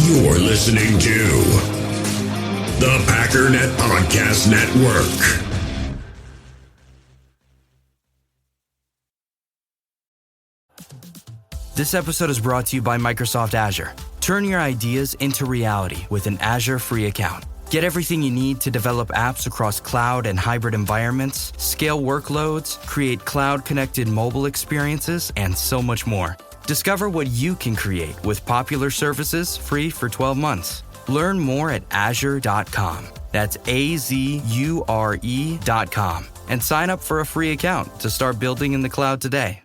You're listening to the Packernet Podcast Network. This episode is brought to you by Microsoft Azure. Turn your ideas into reality with an Azure free account. Get everything you need to develop apps across cloud and hybrid environments, scale workloads, create cloud-connected mobile experiences, and so much more. Discover what you can create with popular services free for 12 months. Learn more at azure.com. That's AZURE.com. And sign up for a free account to start building in the cloud today.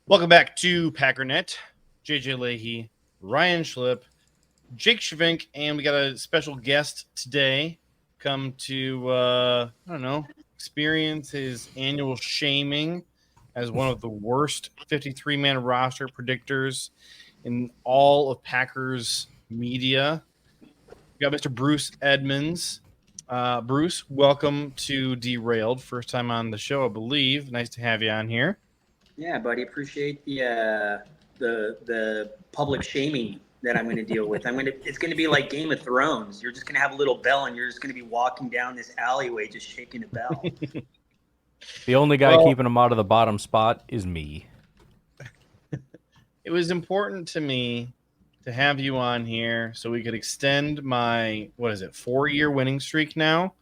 Welcome back to Packernet. JJ Leahy, Ryan Schlip, Jake Schvink, and we got a special guest today come to, experience his annual shaming as one of the worst 53-man roster predictors in all of Packers media. We got Mr. Bruce Edmunds. Bruce, welcome to Derailed. First time on the show, I believe. Nice to have you on here. Yeah, buddy. Appreciate the public shaming that I'm going to deal with. It's going to be like Game of Thrones. You're just going to have a little bell, and you're just going to be walking down this alleyway, just shaking a bell. The only guy keeping him out of the bottom spot is me. It was important to me to have you on here so we could extend my 4-year winning streak now.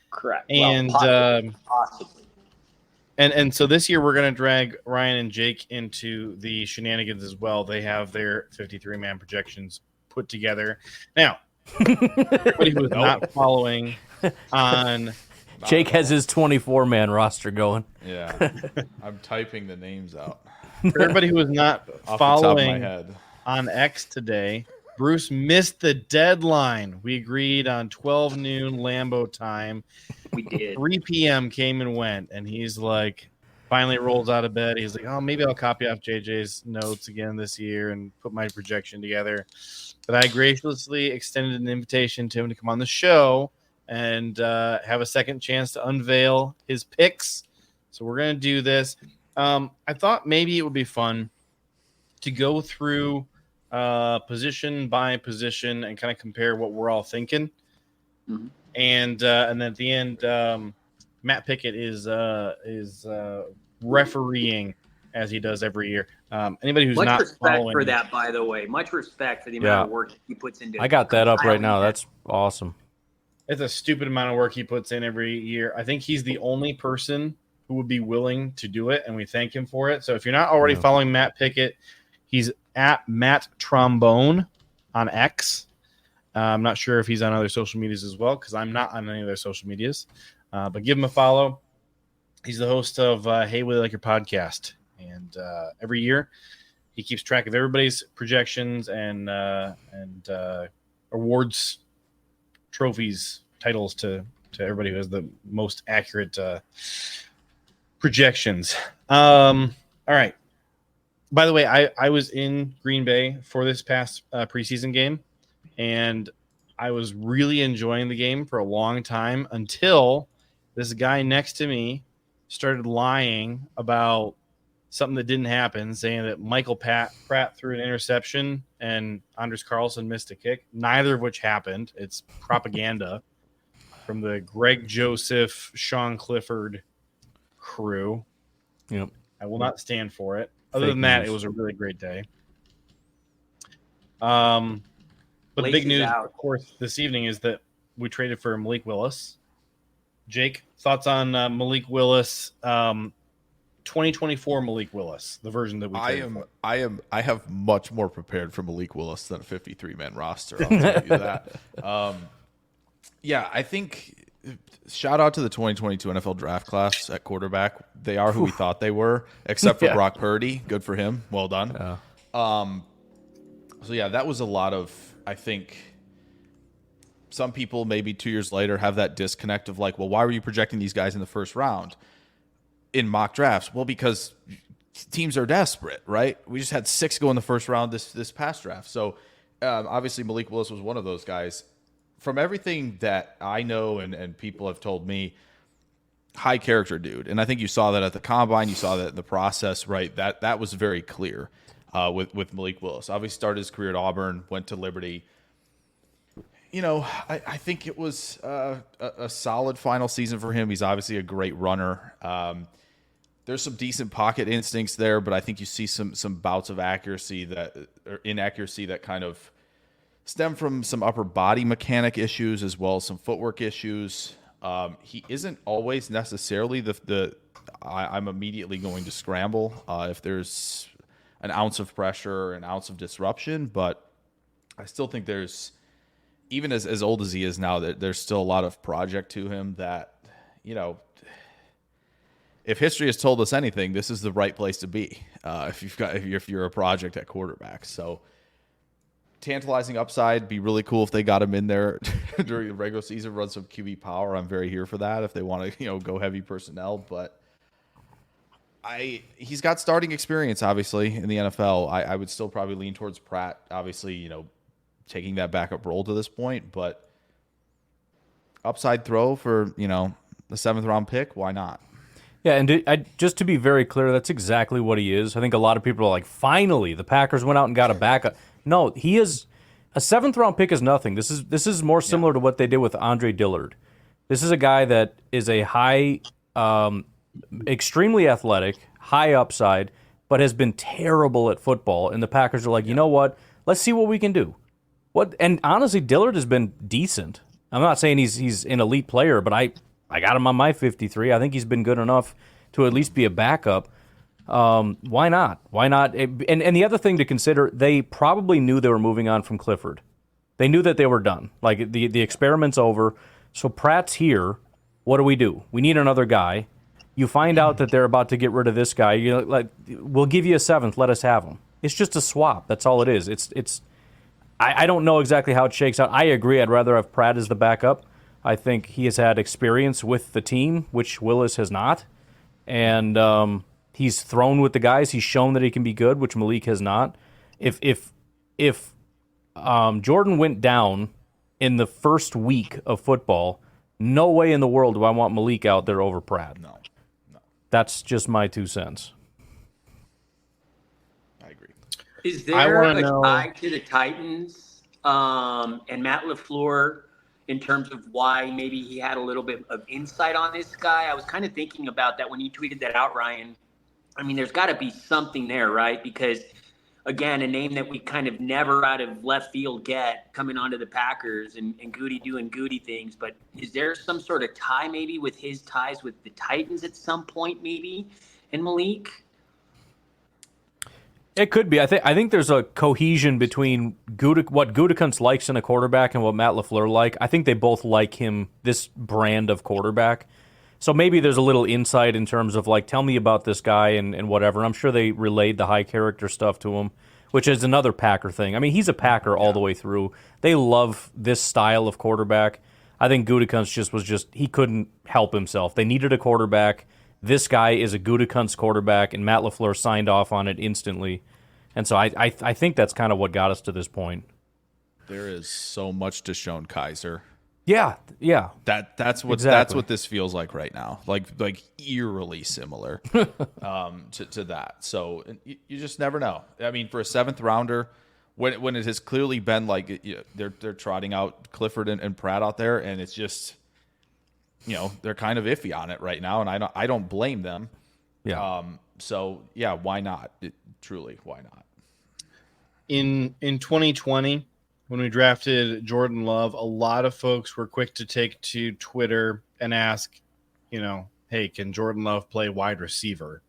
Correct. And possibly. And so this year we're going to drag Ryan and Jake into the shenanigans as well. They have their 53-man projections put together. Now, everybody who is not following on... Jake has his 24-man roster going. Yeah, I'm typing the names out. For everybody who is not Off following the top of my head. on X today, Bruce missed the deadline. We agreed on 12 noon Lambeau time. We did. 3 p.m. came and went, and he's like, finally rolls out of bed. He's like, oh, maybe I'll copy off JJ's notes again this year and put my projection together. But I graciously extended an invitation to him to come on the show and have a second chance to unveil his picks. So we're going to do this. I thought maybe it would be fun to go through position by position and kind of compare what we're all thinking. Mm-hmm. And then at the end, Matt Pickett is refereeing as he does every year. Anybody who's much not respect following for that, by the way. Much respect for the amount of work he puts into. I got that up right now. That's awesome. It's a stupid amount of work he puts in every year. I think he's the only person who would be willing to do it, and we thank him for it. So if you're not already following Matt Pickett, he's at Matt Trombone on X. I'm not sure if he's on other social medias as well, because I'm not on any of their social medias. But give him a follow. He's the host of Hey, We Like Your Podcast. And every year he keeps track of everybody's projections and awards, trophies, titles to everybody who has the most accurate projections. All right. By the way, I was in Green Bay for this past preseason game, and I was really enjoying the game for a long time until this guy next to me started lying about something that didn't happen, saying that Michael Pratt threw an interception and Anders Carlson missed a kick, neither of which happened. It's propaganda from the Greg Joseph, Sean Clifford crew. Yep. I will not stand for it. Other Fake than that, news. it was a really great day. But the big Laces news, out. of course, this evening is that we traded for Malik Willis. Jake, thoughts on Malik Willis? 2024 Malik Willis, the version that we traded for. I have much more prepared for Malik Willis than a 53-man roster. I'll tell you that. Yeah, I think shout out to the 2022 NFL draft class at quarterback. They are who we thought they were, except for Brock Purdy. Good for him. Well done. So yeah, that was a lot of, I think, some people maybe 2 years later have that disconnect of like, well, why were you projecting these guys in the first round in mock drafts? Well, because teams are desperate, right? We just had 6 go in the first round this past draft. So obviously Malik Willis was one of those guys. From everything that I know and people have told me, high character dude. And I think you saw that at the combine. You saw that in the process, right? That was very clear with Malik Willis. Obviously started his career at Auburn, went to Liberty. You know, I think it was a solid final season for him. He's obviously a great runner. There's some decent pocket instincts there, but I think you see some bouts of inaccuracy that kind of stem from some upper body mechanic issues as well as some footwork issues. He isn't always necessarily I'm immediately going to scramble if there's an ounce of pressure or an ounce of disruption, but I still think there's, even as old as he is now, there's still a lot of project to him that, you know, if history has told us anything, this is the right place to be if you're a project at quarterback. So tantalizing upside, be really cool if they got him in there during the regular season, run some QB power. I'm very here for that if they want to, go heavy personnel. But he's got starting experience, obviously, in the NFL. I would still probably lean towards Pratt, obviously, taking that backup role to this point, but upside throw for, the 7th round pick, why not? Yeah, and just to be very clear, that's exactly what he is. I think a lot of people are like, finally, the Packers went out and got a backup. No, he is a 7th round pick is nothing. This is more similar to what they did with Andre Dillard. This is a guy that is a high, extremely athletic, high upside, but has been terrible at football. And the Packers are like, you know what? Let's see what we can do. And honestly, Dillard has been decent. I'm not saying he's an elite player, but I got him on my 53. I think he's been good enough to at least be a backup. Why not? Why not? And the other thing to consider, they probably knew they were moving on from Clifford. They knew that they were done. Like the experiment's over. So Pratt's here. What do? We need another guy. You find out that they're about to get rid of this guy. We'll give you a 7th. Let us have him. It's just a swap. That's all it is. I don't know exactly how it shakes out. I agree. I'd rather have Pratt as the backup. I think he has had experience with the team, which Willis has not. And he's thrown with the guys. He's shown that he can be good, which Malik has not. If Jordan went down in the first week of football, no way in the world do I want Malik out there over Pratt. No. That's just my 2 cents. I agree. Is there a know- tie to the Titans and Matt LaFleur in terms of why maybe he had a little bit of insight on this guy? I was kind of thinking about that when you tweeted that out, Ryan. I mean, there's got to be something there, right? Because, again, a name that we kind of never out of left field get coming onto the Packers and Goody doing Goody things. But is there some sort of tie maybe with his ties with the Titans at some point maybe and Malik? It could be. I think there's a cohesion between what Gutekunst likes in a quarterback and what Matt LaFleur like. I think they both like him, this brand of quarterback. So maybe there's a little insight in terms of like, tell me about this guy and whatever. And I'm sure they relayed the high character stuff to him, which is another Packer thing. I mean, he's a Packer all the way through. They love this style of quarterback. I think Gutekunst he couldn't help himself. They needed a quarterback. This guy is a Gutekunst quarterback, and Matt LaFleur signed off on it instantly. And so I think that's kind of what got us to this point. There is so much Deshaun Kaiser Yeah, yeah. That's what this feels like right now. Like eerily similar to that. So you just never know. I mean, for a 7th rounder, when it has clearly been like they're trotting out Clifford and Pratt out there, and it's just they're kind of iffy on it right now, and I don't blame them. Yeah. So yeah, why not? Truly, why not? In 2020, when we drafted Jordan Love, a lot of folks were quick to take to Twitter and ask, hey, can Jordan Love play wide receiver?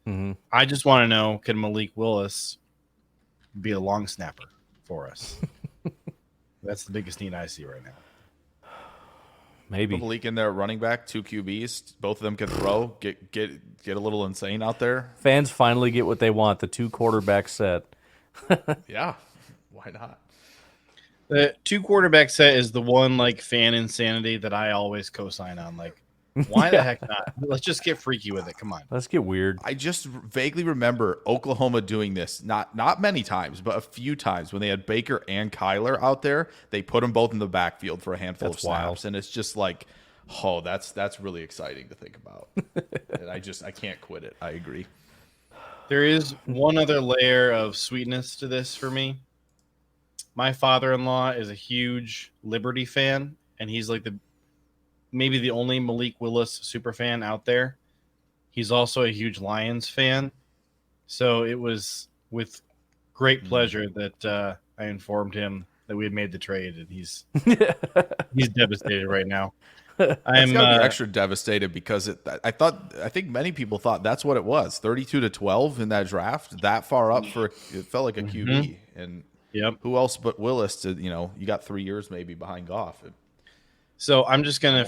Mm-hmm. I just want to know, can Malik Willis be a long snapper for us? That's the biggest need I see right now. Maybe Put Malik in there at running back, 2 QBs, both of them can throw. Get a little insane out there. Fans finally get what they want, the 2 quarterback set. Yeah, why not? The 2 quarterback set is the one fan insanity that I always co-sign on. Why the heck not? Let's just get freaky with it. Come on. Let's get weird. I just vaguely remember Oklahoma doing this, not many times, but a few times when they had Baker and Kyler out there. They put them both in the backfield for a handful of snaps, wild. and it's just that's really exciting to think about. And I can't quit it. I agree. There is one other layer of sweetness to this for me. My father-in-law is a huge Liberty fan, and he's maybe the only Malik Willis super fan out there. He's also a huge Lions fan. So it was with great pleasure that I informed him that we had made the trade, and he's devastated right now. I'm gotta be extra devastated because I think many people thought that's what it was, 32-12 in that draft, that far up it felt like a QB, and who else but Willis? You got 3 years maybe behind Goff. So I'm just gonna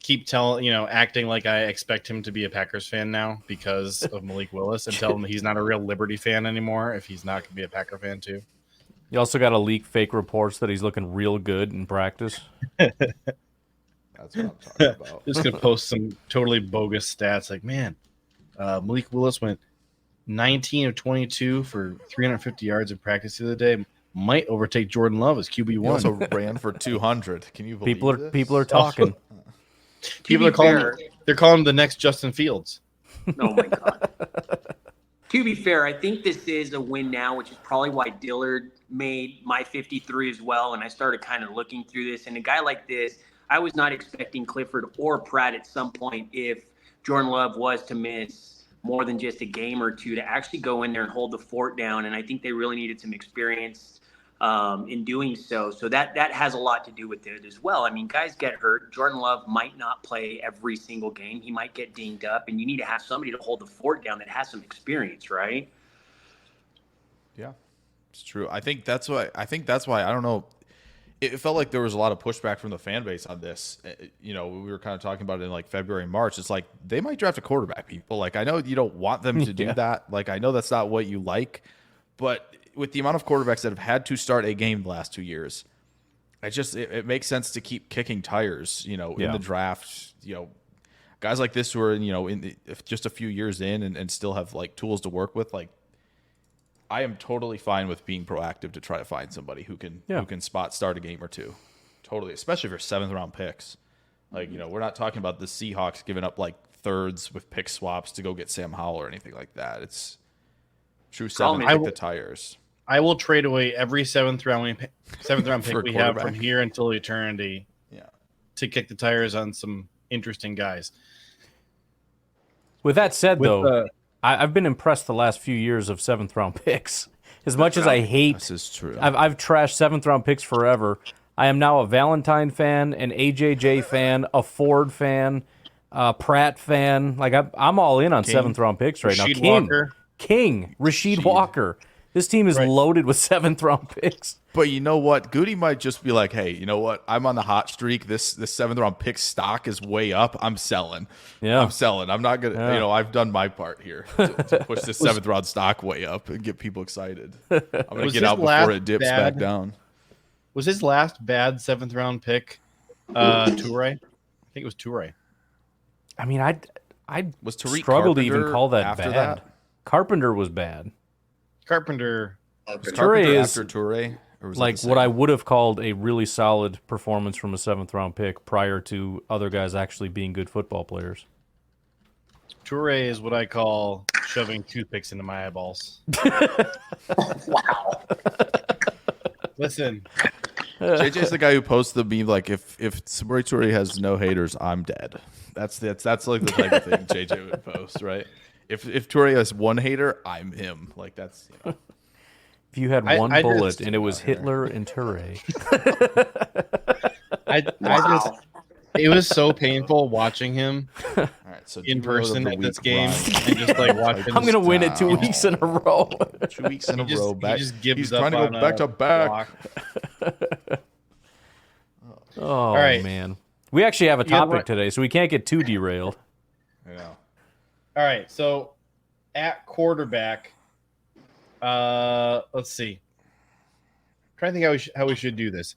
keep acting like I expect him to be a Packers fan now because of Malik Willis, and tell him he's not a real Liberty fan anymore if he's not gonna be a Packer fan too. You also got to leak fake reports that he's looking real good in practice. That's what I'm talking about. Just gonna post some totally bogus stats Malik Willis went 19 of 22 for 350 yards in practice the other day. Might overtake Jordan Love as QB1. He also ran for 200. Can you believe people are talking. People are calling him the next Justin Fields. Oh my God. To be fair, I think this is a win now, which is probably why Dillard made my 53 as well. And I started kind of looking through this. And a guy like this, I was not expecting Clifford or Pratt at some point, if Jordan Love was to miss more than just a game or two, to actually go in there and hold the fort down. And I think they really needed some experience in doing so. So that has a lot to do with it as well. I mean, guys get hurt. Jordan Love might not play every single game. He might get dinged up, and you need to have somebody to hold the fort down that has some experience, right? Yeah, it's true. I think that's why I don't know. It felt like there was a lot of pushback from the fan base on this. We were kind of talking about it in February and March. It's like they might draft a quarterback, people. I know you don't want them to do that. I know that's not what you like, but with the amount of quarterbacks that have had to start a game the last 2 years, it makes sense to keep kicking tires, in the draft, guys like this who are, just a few years in and still have tools to work with. I am totally fine with being proactive to try to find somebody who can spot start a game or two. Totally. Especially for 7th round picks. We're not talking about the Seahawks giving up thirds with pick swaps to go get Sam Howell or anything like that. It's true 7th kick the tires. I will trade away every 7th round pick we have from here until eternity to kick the tires on some interesting guys. With that said, I've been impressed the last few years of 7th round picks. As much as I hate, this is true. I've trashed 7th round picks forever. I am now a Valentine fan, an AJJ fan, a Ford fan, a Pratt fan. I'm all in on 7th round picks right now. Rashid Walker. This team is loaded with 7th round picks. But you know what? Goody might just be like, hey, you know what? I'm on the hot streak. This 7th round pick stock is way up. I'm selling. Yeah. I'm selling. I'm not going to, I've done my part here to push this 7th round stock way up and get people excited. I'm going to get out before it dips back down. Was his last bad 7th round pick Toure? I think it was Toure. I mean, I was Tariq struggle to Carpenter even call that after bad. That? Carpenter was bad. Carpenter Toure is after Toure, Or was Like that the what I same? would have called a really solid performance from a 7th-round pick prior to other guys actually being good football players. Toure is what I call shoving toothpicks into my eyeballs. Wow. Listen, JJ's the guy who posts the meme like if Samori Toure has no haters, I'm dead. That's like the type of thing JJ would post, right? If Toure has one hater, I'm him. Like that's If you had I- one I bullet just- and it was Hitler and Toure. Wow. it was so painful watching him all right. So in derailed of person the at this week, game Ryan. and just like watching. I'm going to win it 2 down. weeks in a row. 2 weeks in a He just- row. he Back. just gives He's up trying to on go back a to back. block. Oh, right. man. We actually have a You got topic what- today, so we can't get too derailed. Yeah. All right, so at quarterback, let's see. trying to think how we should do this.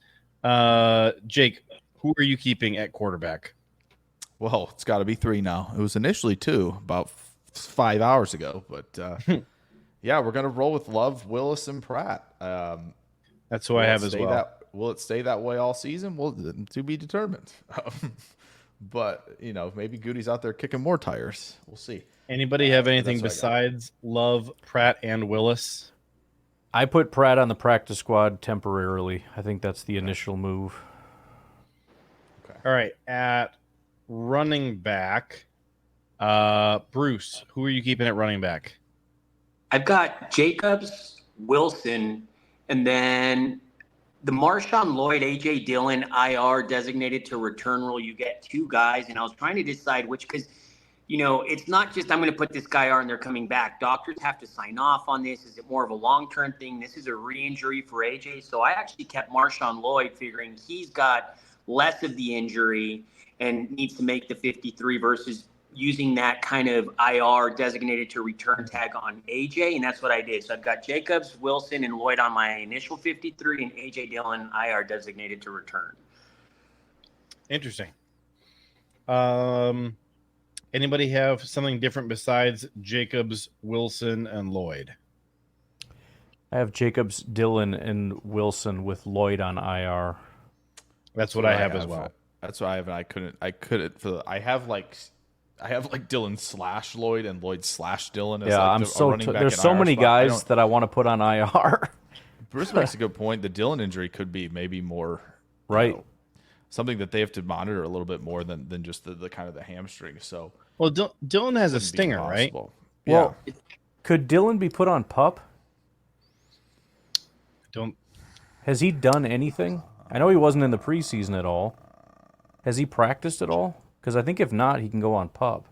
Jake, who are you keeping at quarterback? Well, it's got to be 3 now. It was initially 2 about 5 hours ago, but yeah, we're gonna roll with Love, Willis, and Pratt. That's who I have as well. Will it stay that way all season? Well, to be determined. But maybe Goody's out there kicking more tires. We'll see. Anybody have anything that's what I besides Love, Pratt, and Willis? I put Pratt on the practice squad temporarily. I think that's the initial move. All right, at running back, Bruce, who are you keeping at running back? I've got Jacobs, Wilson, and then the Marshawn Lloyd, A.J. Dillon, IR designated to return rule. You get 2 guys, and I was trying to decide which, because, it's not just I'm going to put this guy on and they're coming back. Doctors have to sign off on this. Is it more of a long-term thing? This is a re-injury for A.J. So I actually kept Marshawn Lloyd, figuring he's got less of the injury and needs to make the 53 versus using that kind of IR designated to return tag on AJ, and that's what I did. So I've got Jacobs, Wilson, and Lloyd on my initial 53, and AJ Dillon IR designated to return. Interesting. Anybody have something different besides Jacobs, Wilson, and Lloyd? I have Jacobs, Dillon, and Wilson with Lloyd on IR. That's what I have as well. That's what I have. And I couldn't. I have like Dillon / Lloyd and Lloyd / Dillon. As Yeah, like I'm a so running back there's in so IR many spot. guys that I want to put on IR. Bruce makes a good point. The Dillon injury could be maybe more Right. something that they have to monitor a little bit more than just the kind of the hamstring. So Well, Dylan has a wouldn't be stinger, right? impossible. Well, yeah. could Dillon be put on PUP? Don't. Has he done anything? I know he wasn't in the preseason at all. Has he practiced at all? Because I think if not, he can go on PUP.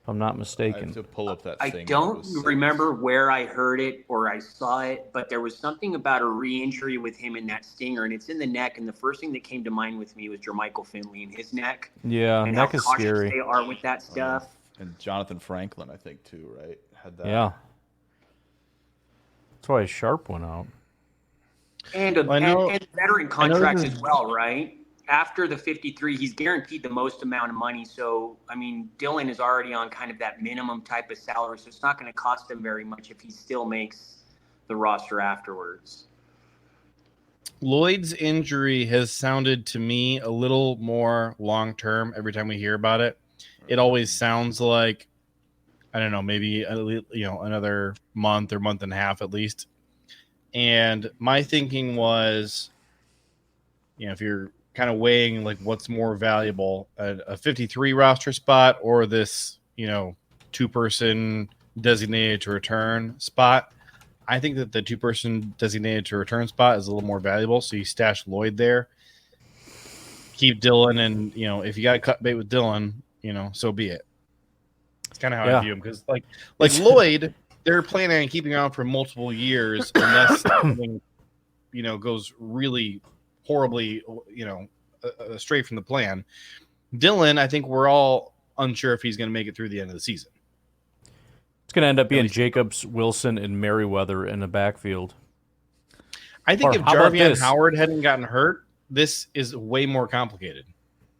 If I'm not I mistaken. have to pull up that I thing. don't remember where I heard it or I saw it, but there was something about a re-injury with him in that stinger, and it's in the neck. And the first thing that came to mind with me was Jermichael Finley and his neck. Yeah, And neck how is cautious scary. they are with that stuff. And Jonathan Franklin, I think too, right? Had that. Yeah. That's why Sharp went out. And I know- and veteran I know contracts this is- as well, right? After the 53, he's guaranteed the most amount of money. So, I mean, Dylan is already on kind of that minimum type of salary. So it's not going to cost him very much if he still makes the roster afterwards. Lloyd's injury has sounded to me a little more long term every time we hear about it. It always sounds like, I don't know, maybe another month or month and a half at least. And my thinking was, if you're kind of weighing like what's more valuable, a 53 roster spot or this 2-person designated to return spot, I think that the 2-person designated to return spot is a little more valuable. So you stash Lloyd there, keep Dylan, and if you got to cut bait with Dylan, so be it. It's kind of how Yeah. I view him, because like Lloyd, they're planning on keeping around for multiple years unless something goes really horribly straight from the plan. Dylan, I think we're all unsure if he's going to make it through the end of the season. It's going to end up being Jacobs, Wilson, and Merriweather in the backfield. I think Or if how about Jarvian this? Howard hadn't gotten hurt, this is way more complicated.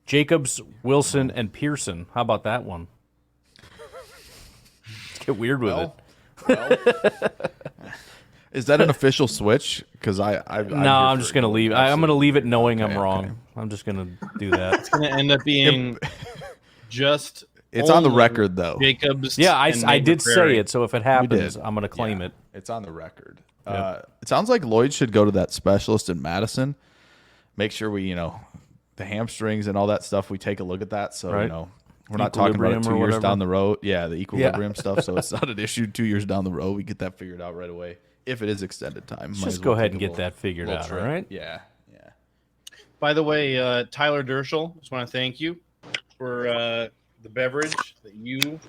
Jacobs, Wilson, and Pearson. How about that one? Let's get weird with it. Is that an official switch? Because I'm just gonna leave. I'm gonna leave it knowing I'm wrong. Okay. I'm just gonna do that. It's going to end up being just. It's on the only record, though. Jacobs. Yeah, I and Neighbor did Prairie. say it. So if it happens, did. I'm gonna claim it. It's on the record. Yep. It sounds like Lloyd should go to that specialist in Madison. Make sure we, the hamstrings and all that stuff. We take a look at that. So Right. we're not talking about it Equilibrium 2 or years whatever. down the road. Yeah, the equilibrium stuff. So it's not an issue 2 years down the road. We get that figured out right away. If it is extended time, Let's just go ahead and get that figured out. trip. All right. Yeah. By the way, Tyler Derschel, just want to thank you for the beverage that you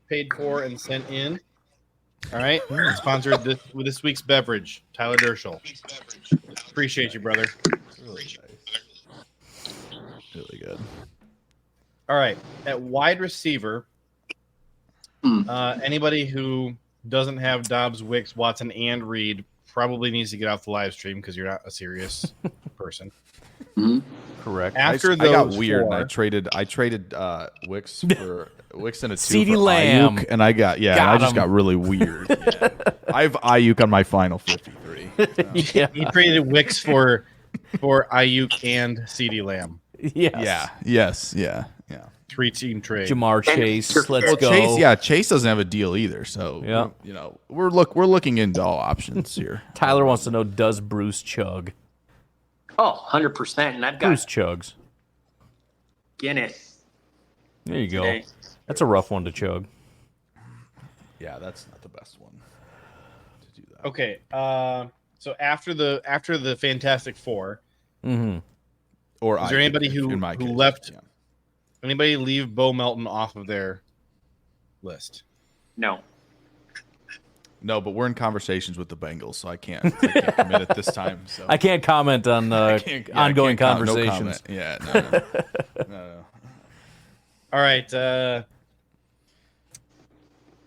paid for and sent in. All right, sponsored with this week's beverage, Tyler Derschel. Appreciate you, brother. Really nice. Really good. All right, at wide receiver, anybody who doesn't have Dobbs, Wicks, Watson, and Reed probably needs to get off the live stream because you're not a serious person. Correct. After I got those weird four, and I traded Wicks for Wicks and a 2 CeeDee for Lamb. Ayuk, and I got Got I just him. got really weird. Yeah. I have Ayuk on my final 53. Yeah. he traded Wicks for Ayuk and CeeDee Lamb. Yes. Yeah. Yes. Yeah. 3-team trade. Jamar Chase. Let's Well, go. Chase doesn't have a deal either. So Yeah. we're looking into all options here. Tyler wants to know: does Bruce chug? Oh, 100%. And I've got Bruce chugs. Guinness There you go. today. That's a rough one to chug. Yeah, that's not the best one to do that. Okay. So after the Fantastic Four, Mm-hmm. Or is there Ayuk, anybody who in my case, left? yeah. Anybody leave Bo Melton off of their list? No. No, but we're in conversations with the Bengals, so I can't commit at this time. So I can't comment on ongoing conversations. No comment. No. All right.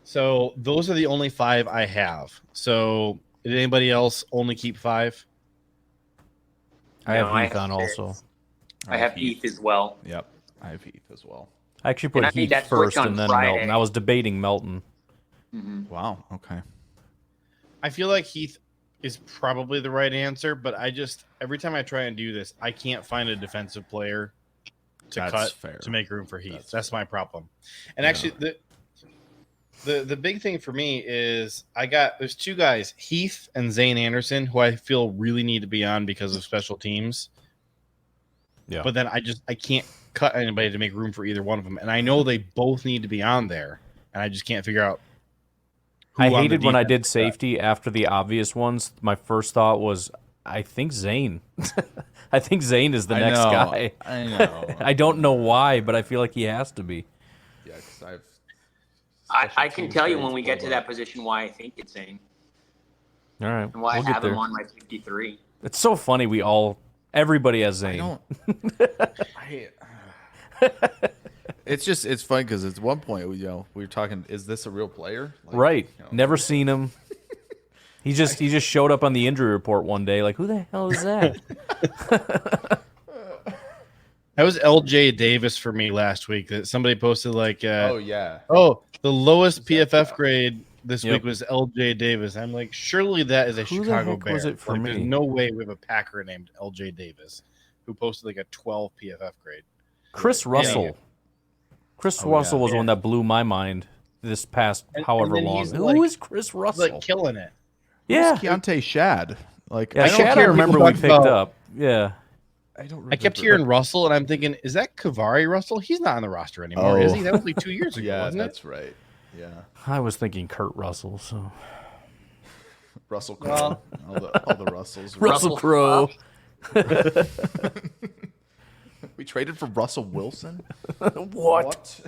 So those are the only 5 I have. So did anybody else only keep 5? I have No, I Heath have on six. also. I have Heath as well. Yep, I have Heath as well. I actually And put I made Heath that switch first on and then Friday. Melton. I was debating Melton. Wow. Okay. I feel like Heath is probably the right answer, but every time I try and do this, I can't find a defensive player to That's cut fair. to make room for Heath. That's fair. my problem. And actually, the big thing for me is there's 2 guys, Heath and Zane Anderson, who I feel really need to be on because of special teams. Yeah. But then I can't cut anybody to make room for either one of them, and I know they both need to be on there, and I just can't figure out. I who on the hated when I defense did to cut. safety after the obvious ones. My first thought was, I think Zane. I think Zane is the I next know, guy. I know. I don't know why, but I feel like he has to be. Yeah, because I can tell you when we get to that position why I think it's Zane All right, and why we'll I get have there. him on my 53. It's so funny. Everybody has Zane. It's fun because at one point we were talking. Is this a real player? Like, Right. Never seen him. He just showed up on the injury report one day. Like, who the hell is that? That was LJ Davis for me last week. That somebody posted like, Oh yeah. the lowest PFF grade this Yep. week was LJ Davis. I'm like, surely that is a Who the Chicago heck Bear. was it for Like, me? There's no way we have a Packer named LJ Davis who posted like a 12 PFF grade. Chris Russell. Chris Russell was one that blew my mind this past And however then long. he's Who like- is Chris He's Russell? like killing it. Yeah. Keontae Shad. Like Yeah, I don't Shad, I care. remember People we talk picked about- up. Yeah. I don't. I kept remember. hearing Russell, and I'm thinking, is that Kavari Russell? He's not on the roster anymore, is he? That was like 2 years ago, Yeah, wasn't it? that's right. Yeah, I was thinking Kurt Russell, so Russell Crowe. Well- all the Russells. Russell Crowe. We traded for Russell Wilson. What?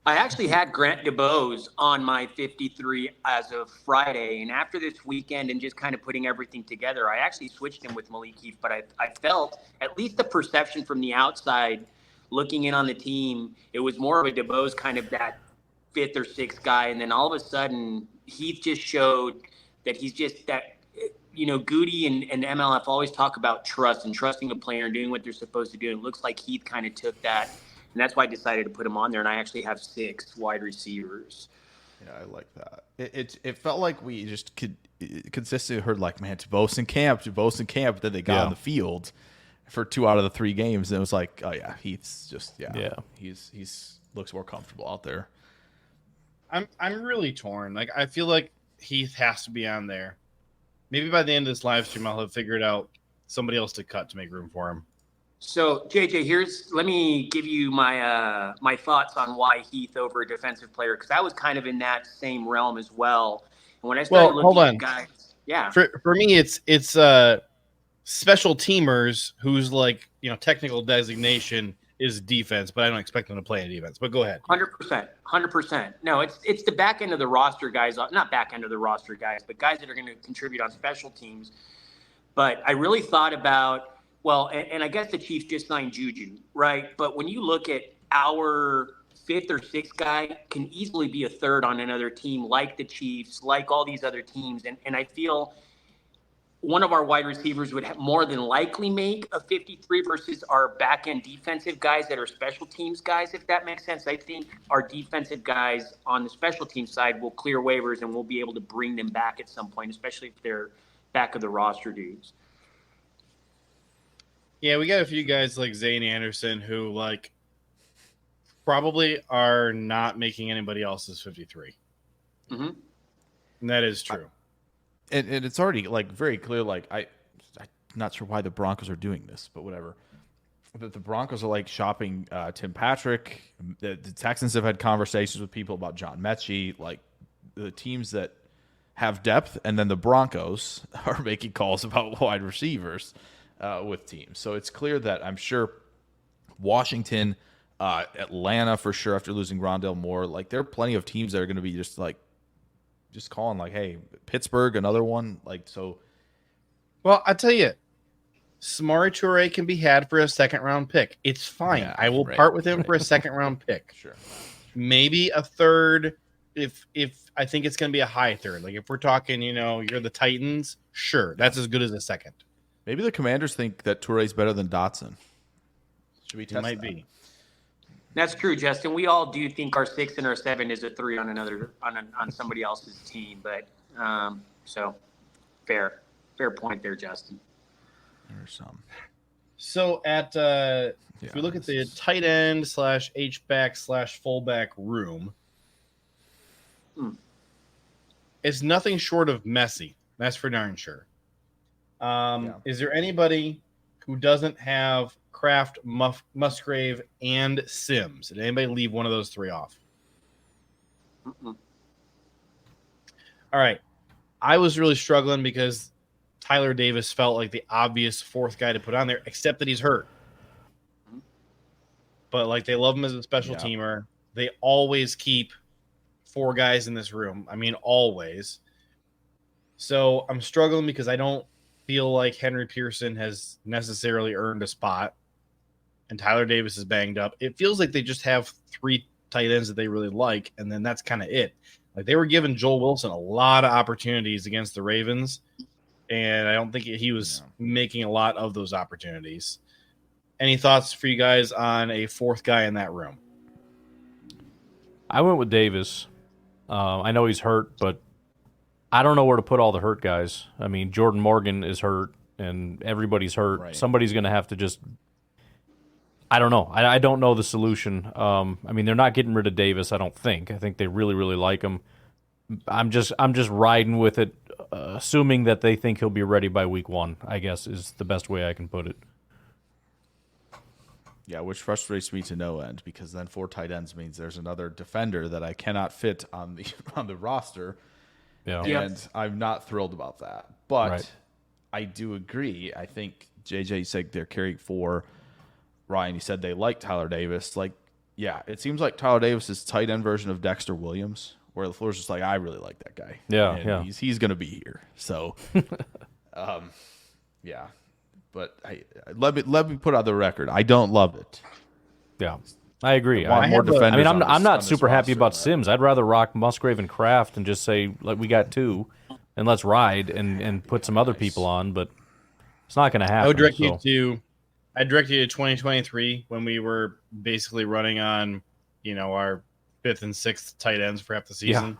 I actually had Grant DeBose on my 53 as of Friday, and after this weekend and just kind of putting everything together, I actually switched him with Malik Heath, but I felt, at least the perception from the outside, looking in on the team, it was more of a DeBose kind of that 5th or 6th guy, and then all of a sudden, Heath just showed that he's just that, Goody and MLF always talk about trust and trusting a player and doing what they're supposed to do, and it looks like Heath kind of took that. And that's why I decided to put him on there. And I actually have 6 wide receivers. Yeah, I like that. It felt like we just consistently heard like, man, to Bosa camp. Then they got on the field for 2 out of the 3 games, and it was like, oh yeah, Heath's just he's looks more comfortable out there. I'm really torn. Like I feel like Heath has to be on there. Maybe by the end of this live stream, I'll have figured out somebody else to cut to make room for him. So JJ, let me give you my my thoughts on why Heath over a defensive player, because I was kind of in that same realm as well. And when I started looking at guys, for me, it's special teamers whose like technical designation is defense, but I don't expect them to play in defense. But go ahead. 100%. No, it's the back end of the roster guys, not back end of the roster guys, but guys that are going to contribute on special teams. But I really thought about, well, and I guess the Chiefs just signed Juju, right? But when you look at our 5th or 6th guy can easily be a 3rd on another team like the Chiefs, like all these other teams. And I feel one of our wide receivers would have more than likely make a 53 versus our back-end defensive guys that are special teams guys, if that makes sense. I think our defensive guys on the special team side will clear waivers and we'll be able to bring them back at some point, especially if they're back of the roster dudes. Yeah, we got a few guys like Zane Anderson who like probably are not making anybody else's 53. Mm-hmm. And that is true. And it's already like very clear. Like I'm not sure why the Broncos are doing this, but whatever. That the Broncos are like shopping Tim Patrick. The Texans have had conversations with people about John Mechie, like the teams that have depth, and then the Broncos are making calls about wide receivers with teams. So it's clear that I'm sure Washington, Atlanta for sure after losing Rondale Moore, like there are plenty of teams that are going to be just calling like, hey, Pittsburgh, another one. Like, so. Well, I tell you, Samori Toure can be had for a 2nd-round pick. It's fine. Yeah, I will part with him for a 2nd-round pick. Sure. Maybe a 3rd if I think it's going to be a high 3rd. Like if we're talking, you're the Titans, sure. That's as good as a 2nd. Maybe the Commanders think that Toure's better than Dotson. Should we test It might that? be. That's true, Justin. We all do think our 6 and our 7 is a 3 on another on somebody else's team, but so fair point there, Justin. There's some. So at if we look at the tight end / H-back / fullback room, it's nothing short of messy. That's for darn sure. Is there anybody who doesn't have Kraft, Musgrave, and Sims? Did anybody leave one of those 3 off? Mm-mm. All right. I was really struggling because Tyler Davis felt like the obvious 4th guy to put on there, except that he's hurt. But like they love him as a special teamer. They always keep 4 guys in this room. I mean, always. So I'm struggling because I don't feel like Henry Pearson has necessarily earned a spot, and Tyler Davis is banged up. It feels like they just have 3 tight ends that they really like, and then that's kind of it. Like they were giving Joel Wilson a lot of opportunities against the Ravens, and I don't think he was making a lot of those opportunities. Any thoughts for you guys on a 4th guy in that room? I went with Davis. I know he's hurt, but I don't know where to put all the hurt guys. I mean, Jordan Morgan is hurt, and everybody's hurt. Right. Somebody's going to have to just – I don't know. I don't know the solution. I mean, they're not getting rid of Davis, I don't think. I think they really, really like him. I'm just riding with it, assuming that they think he'll be ready by week 1, I guess, is the best way I can put it. Yeah, which frustrates me to no end, because then 4 tight ends means there's another defender that I cannot fit on the roster. Yeah. And I'm not thrilled about that. But I do agree. I think JJ said they're carrying 4. Ryan, you said they like Tyler Davis. Like, yeah, it seems like Tyler Davis is tight end version of Dexter Williams, where LaFleur's just like, I really like that guy. Yeah, and he's going to be here. So, yeah. But let me put out the record. I don't love it. Yeah, I agree. I want more defenders. I mean, I'm not super happy about Sims. I'd rather rock Musgrave and Kraft and just say, like, we got 2, and let's ride and put some other people on. But it's not going to happen. I would direct you to 2023 when we were basically running on, our fifth and sixth tight ends for half the season.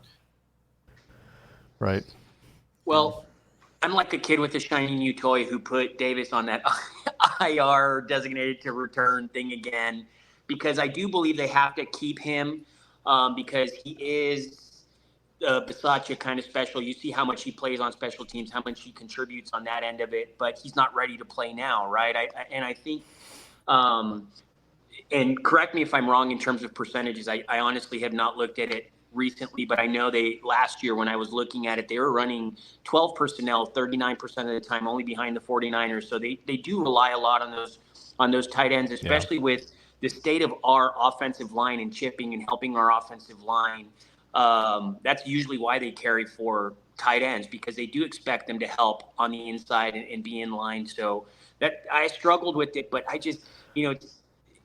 Right. Well, I'm like a kid with a shiny new toy who put Davis on that IR designated to return thing again, because I do believe they have to keep him because he is Bisaccia kind of special. You see how much he plays on special teams, how much he contributes on that end of it, but he's not ready to play now, right? I think, and correct me if I'm wrong in terms of percentages. I honestly have not looked at it recently, but I know last year when I was looking at it, they were running 12 personnel 39% of the time, only behind the 49ers. So they do rely a lot on those tight ends, especially with the state of our offensive line and chipping and helping our offensive line. That's usually why they carry 4 tight ends, because they do expect them to help on the inside and be in line. So that I struggled with it, but I just,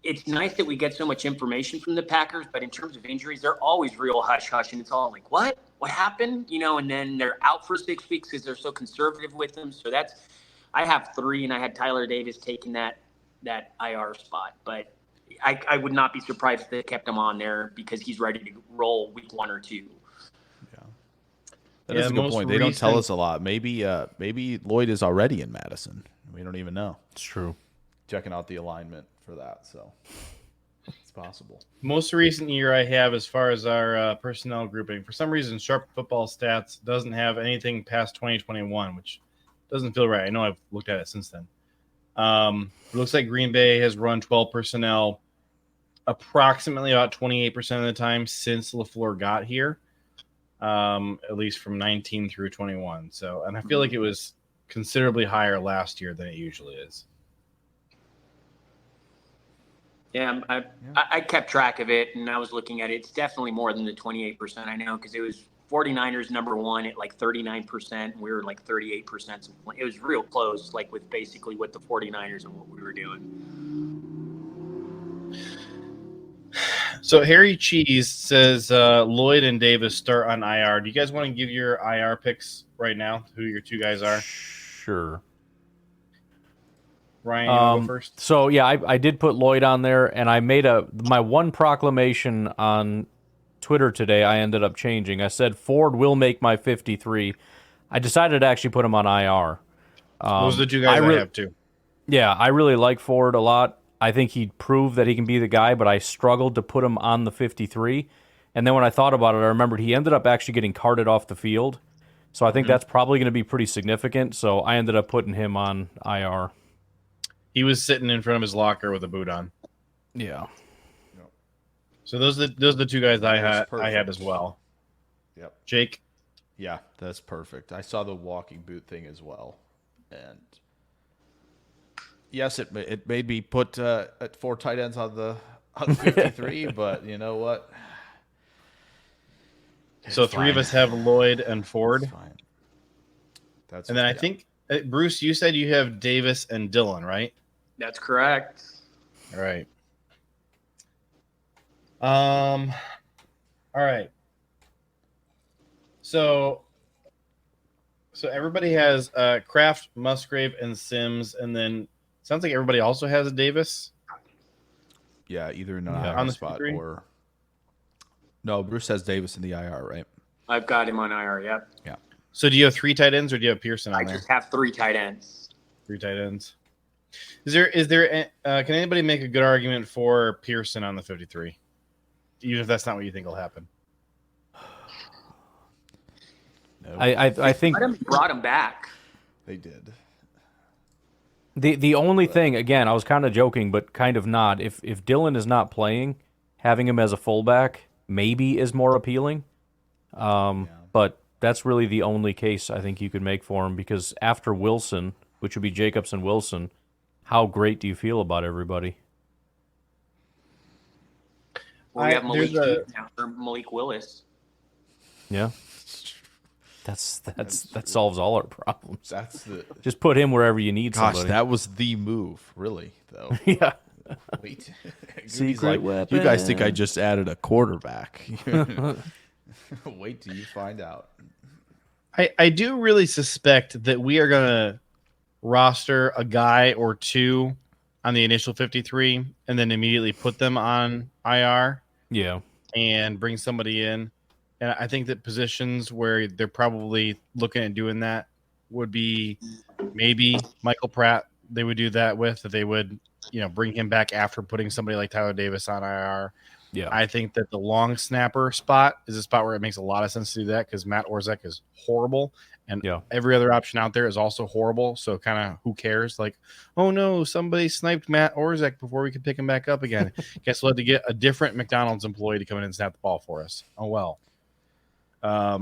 it's nice that we get so much information from the Packers, but in terms of injuries, they're always real hush-hush, and it's all like, what happened? And then they're out for 6 weeks because they're so conservative with them. So I have 3, and I had Tyler Davis taking that IR spot, but I would not be surprised if they kept him on there because he's ready to roll week 1 or 2. Yeah, that is a good point. They don't tell us a lot. Maybe Lloyd is already in Madison. We don't even know. It's true. Checking out the alignment for that, so it's possible. Most recent year I have as far as our personnel grouping, for some reason, Sharp Football Stats doesn't have anything past 2021, which doesn't feel right. I know I've looked at it since then. It looks like Green Bay has run 12 personnel approximately about 28% of the time since LaFleur got here, at least from 19 through 21. So, and I feel like it was considerably higher last year than it usually is. Yeah, I kept track of it, and I was looking at it. It's definitely more than the 28%. I know, because it was 49ers number 1 at like 39%, and we were like 38%. It was real close, like with basically what the 49ers and what we were doing. So Harry Cheese says Lloyd and Davis start on IR. Do you guys want to give your IR picks right now? Who your 2 guys are? Sure. Ryan, you want to go first? So yeah, I did put Lloyd on there, and I made my one proclamation on Twitter today. I ended up changing. I said Ford will make my 53. I decided to actually put him on IR. Those are the 2 guys I have too. Yeah, I really like Ford a lot. I think he proved that he can be the guy, but I struggled to put him on the 53. And then when I thought about it, I remembered he ended up actually getting carted off the field. So I think that's probably going to be pretty significant. So I ended up putting him on IR. He was sitting in front of his locker with a boot on. Yeah. So those are the 2 guys I had as well. Yep. Jake? Yeah, that's perfect. I saw the walking boot thing as well. And yes, it made me put 4 tight ends on the 53, but you know what? So It's 3 fine. of us have Lloyd and Ford. It's fine. And then I think, Bruce, you said you have Davis and Dillon, right? That's correct. All right. All right. So everybody has Kraft, Musgrave, and Sims, and then sounds like everybody also has a Davis. Yeah, either in an on IR the spot 53? or no. Bruce has Davis in the IR, right? I've got him on IR, yep. Yeah. So do you have 3 tight ends, or do you have Pearson on I there? just have 3 tight ends. 3 tight ends. Is there? Can anybody make a good argument for Pearson on the 53? Even if that's not what you think will happen. No, I think Brought him back. they did. the only thing, again, I was kind of joking, but kind of not. If Dillon is not playing, having him as a fullback maybe is more appealing. But that's really the only case I think you could make for him, because after Wilson, which would be Jacobs and Wilson, how great do you feel about everybody? We have Malik now, or Malik Willis. Yeah. That solves all our problems. That's the Just put him wherever you need gosh. somebody. That was the move, really. Though. Yeah. Wait, Secret weapon. You guys think I just added a quarterback? Wait till you find out. I do really suspect that we are going to roster a guy or 2 on the initial 53 and then immediately put them on IR. Yeah. and bring somebody in. And I think that positions where they're probably looking at doing that would be maybe Michael Pratt. They would do that with, that they would, bring him back after putting somebody like Tyler Davis on IR. Yeah. I think that the long snapper spot is a spot where it makes a lot of sense to do that, because Matt Orzech is horrible, and every other option out there is also horrible. So kind of who cares? Like, oh no, somebody sniped Matt Orzech before we could pick him back up again. Guess we'll have to get a different McDonald's employee to come in and snap the ball for us. Oh well. I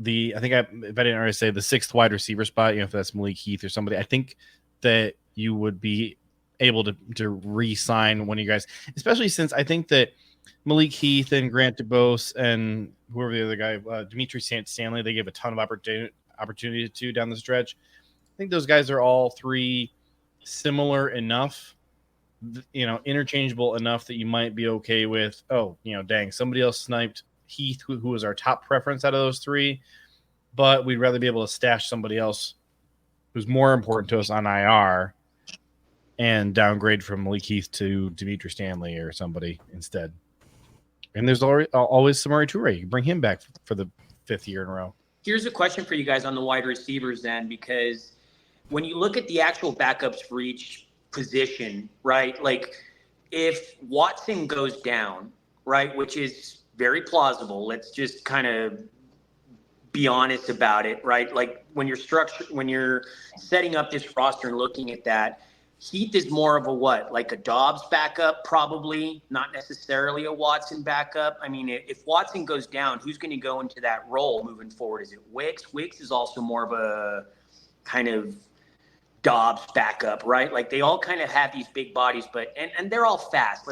think if I didn't already say, the sixth wide receiver spot, if that's Malik Heath or somebody, I think that you would be able to re-sign one of you guys, especially since I think that Malik Heath and Grant DeBose and whoever the other guy, Dimitri Stanley, they gave a ton of opportunity to down the stretch. I think those guys are all three similar enough, interchangeable enough that you might be okay with, dang, somebody else sniped Heath, who was our top preference out of those three, but we'd rather be able to stash somebody else who's more important to us on IR and downgrade from Malik Heath to Dimitri Stanley or somebody instead. And there's always Samori Toure. You bring him back for the 5th year in a row. Here's a question for you guys on the wide receivers then, because when you look at the actual backups for each position, right? Like if Watson goes down, right, which is very plausible. Let's just kind of be honest about it, right? Like when you're setting up this roster and looking at that, Heath is more of a what? Like a Dobbs backup, probably, not necessarily a Watson backup. I mean, if Watson goes down, who's going to go into that role moving forward? Is it Wicks? Wicks is also more of a kind of Dobbs backup, right? Like they all kind of have these big bodies, but and they're all fast.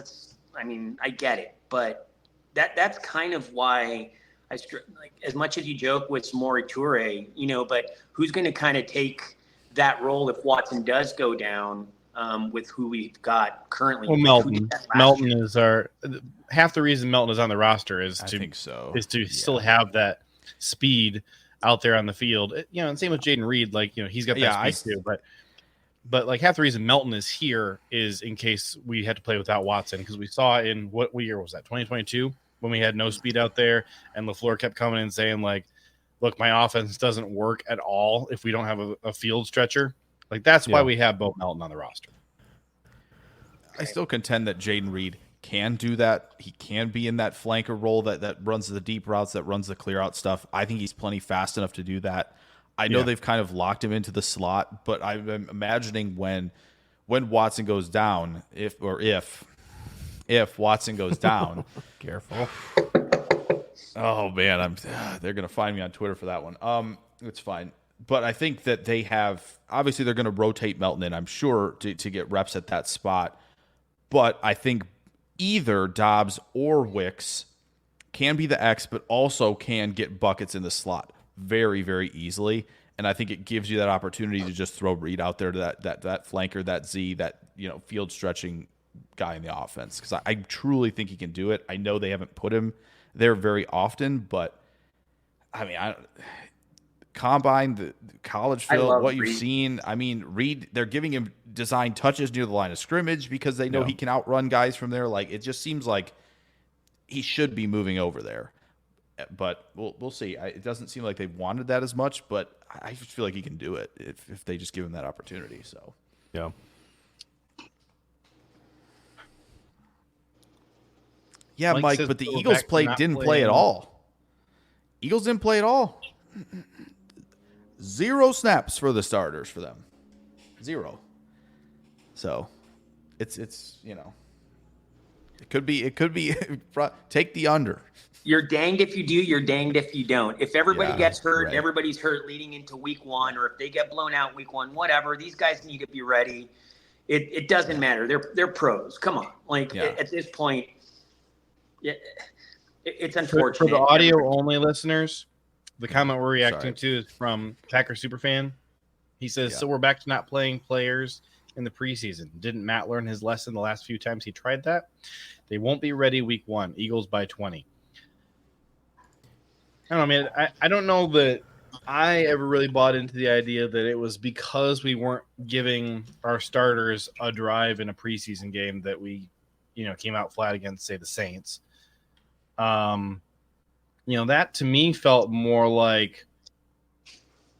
I get it, but that's kind of why like as much as you joke with Samori Toure, but who's going to kind of take that role if Watson does go down? With who we've got currently. Well, Melton is half the reason Melton is on the roster is to still have that speed out there on the field. And same with Jaden Reed. Like, he's got that speed too. But like half the reason Melton is here is in case we had to play without Watson, because we saw in what year was that? 2022 when we had no speed out there, and LaFleur kept coming in saying like, "Look, my offense doesn't work at all if we don't have a field stretcher." Like, that's why we have Bo Melton on the roster. I still contend that Jaden Reed can do that. He can be in that flanker role that runs the deep routes, that runs the clear out stuff. I think he's plenty fast enough to do that. I know they've kind of locked him into the slot, but I'm imagining when Watson goes down, if Watson goes down. Careful. Oh, man, they're going to find me on Twitter for that one. It's fine. But I think that they have, obviously they're going to rotate Melton in, I'm sure, to get reps at that spot. But I think either Dobbs or Wicks can be the X, but also can get buckets in the slot very, very easily. And I think it gives you that opportunity to just throw Reed out there to that flanker, that Z, that field stretching guy in the offense. Because I truly think he can do it. I know they haven't put him there very often, but I mean, Combine, the college film, what you've seen. I mean, Reed, they're giving him design touches near the line of scrimmage because they know he can outrun guys from there. Like, it just seems like he should be moving over there. But we'll see. It doesn't seem like they wanted that as much, but I just feel like he can do it if they just give him that opportunity. So, yeah. Yeah, Mike, but the Eagles didn't play at all. Eagles didn't play at all. 0 snaps for the starters for them. 0. So it's it could be take the under. You're danged if you do, you're danged if you don't. If everybody gets hurt, everybody's hurt leading into week 1, or if they get blown out week 1, whatever, these guys need to be ready. It doesn't matter. They're pros. Come on. At this point, it's unfortunate. For the audio only listeners, the comment we're reacting to is from Packer Superfan. He says, so we're back to not playing players in the preseason. Didn't Matt learn his lesson the last few times he tried that? They won't be ready week 1. Eagles by 20. I don't know, man. I don't know that I ever really bought into the idea that it was because we weren't giving our starters a drive in a preseason game that we, came out flat against, say, the Saints. That to me felt more like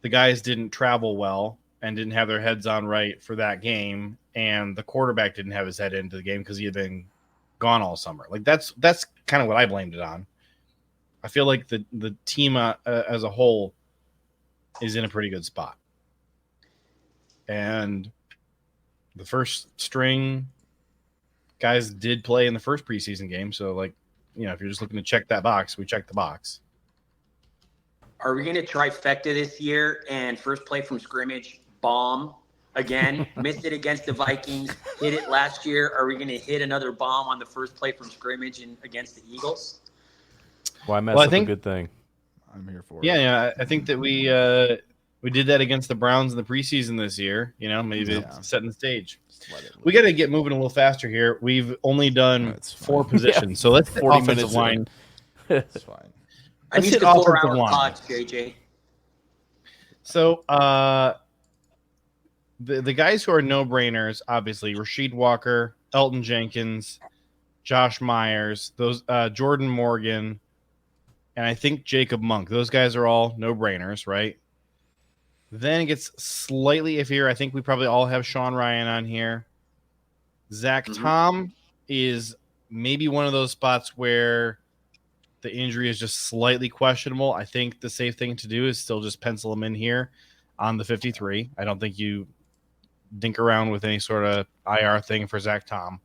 the guys didn't travel well and didn't have their heads on right for that game, and the quarterback didn't have his head into the game because he had been gone all summer. Like that's kind of what I blamed it on. I feel like the team as a whole is in a pretty good spot, and the first string guys did play in the first preseason game. So, if you're just looking to check that box, we checked the box. Are we going to trifecta this year and first play from scrimmage, bomb again? Missed it against the Vikings, hit it last year. Are we going to hit another bomb on the first play from scrimmage and against the Eagles? Why mess up a good thing? I'm here for it. Yeah, I think that we did that against the Browns in the preseason this year. Maybe it's setting the stage. We got to get moving a little faster here. We've only done 4 positions, so let's hit offensive line. That's fine. I need the 4-hour pods, JJ. So the guys who are no-brainers, obviously, Rasheed Walker, Elton Jenkins, Josh Myers, those Jordan Morgan, and I think Jacob Monk. Those guys are all no-brainers, right? Then it gets slightly iffier. I think we probably all have Sean Ryan on here. Zach Tom is maybe one of those spots where the injury is just slightly questionable. I think the safe thing to do is still just pencil him in here on the 53. I don't think you dink around with any sort of IR thing for Zach Tom,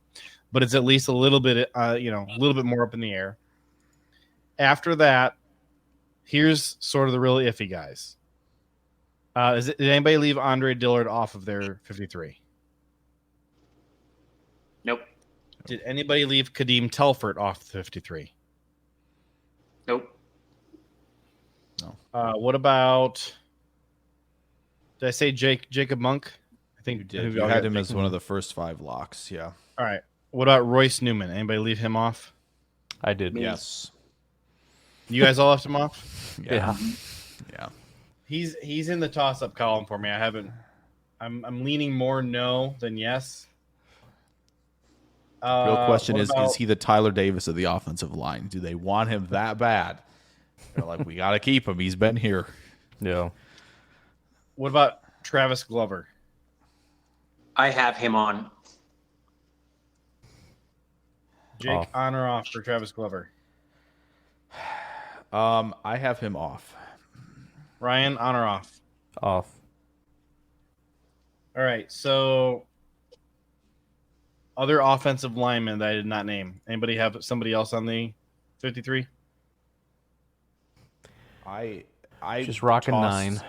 but it's at least a little bit, a little bit more up in the air. After that, here's sort of the really iffy guys. Did anybody leave Andre Dillard off of their 53? Nope. Did anybody leave Kadeem Telford off the 53? Nope. No. What about? Did I say Jacob Monk? I think You did. You had him as one of the first 5 locks. Yeah. All right. What about Royce Newman? Anybody leave him off? I did. Yes. You guys all left him off? Yeah. Yeah. He's in the toss-up column for me. I'm leaning more no than yes. Real question is he the Tyler Davis of the offensive line? Do they want him that bad? They're like, we got to keep him. He's been here. Yeah. What about Travis Glover? I have him on. Jake, on or off for Travis Glover? I have him off. Ryan, on or off? Off. All right, so other offensive linemen that I did not name. Anybody have somebody else on the 53? I just rocking 9.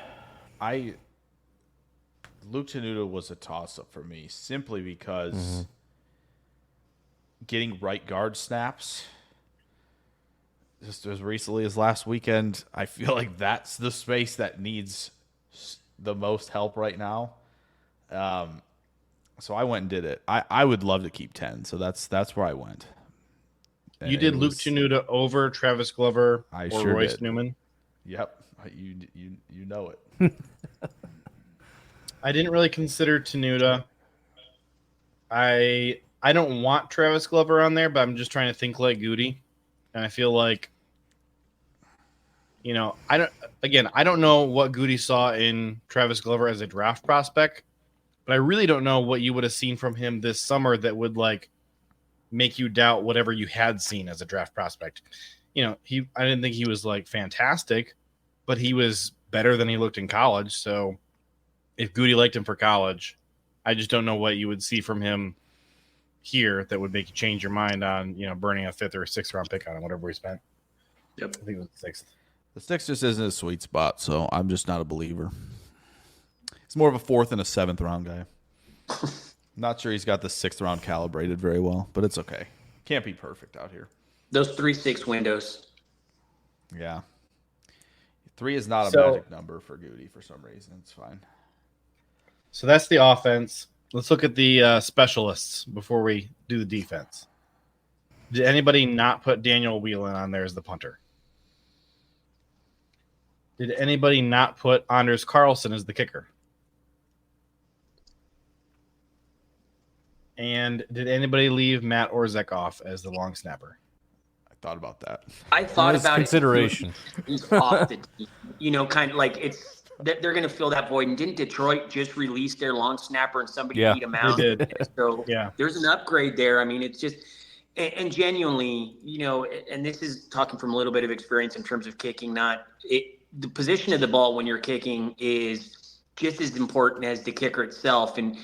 Luke Tenuta was a toss-up for me simply because getting right guard snaps just as recently as last weekend, I feel like that's the space that needs the most help right now. So I went and did it. I would love to keep 10, so that's where I went. And you did Luke Tenuta over Travis Glover or sure Royce did. Newman? Yep. You know it. I didn't really consider Tenuta. I don't want Travis Glover on there, but I'm just trying to think like Goody. And I feel like, I don't know what Goody saw in Travis Glover as a draft prospect, but I really don't know what you would have seen from him this summer that would make you doubt whatever you had seen as a draft prospect. I didn't think he was fantastic, but he was better than he looked in college. So if Goody liked him for college, I just don't know what you would see from him here that would make you change your mind on, burning a 5th or a 6th round pick on him, whatever we spent. Yep. I think it was the 6th. The 6th just isn't a sweet spot, so I'm just not a believer. He's more of a 4th and a 7th round guy. Not sure he's got the 6th round calibrated very well, but it's okay. Can't be perfect out here. Those 3-6 windows. Yeah. 3 is not a magic number for Goody for some reason. It's fine. So that's the offense. Let's look at the specialists before we do the defense. Did anybody not put Daniel Whelan on there as the punter? Did anybody not put Anders Carlson as the kicker? And did anybody leave Matt Orzek off as the long snapper? I thought about that. I thought That's about consideration. it. He's off the team. You know, kind of like they're going to fill that void. And didn't Detroit just release their long snapper and somebody Yeah. beat him out? They did. So Yeah. there's an upgrade there. I mean, it's just and genuinely, you know, and this is talking from a little bit of experience in terms of kicking. The position of the ball when you're kicking is just as important as the kicker itself. And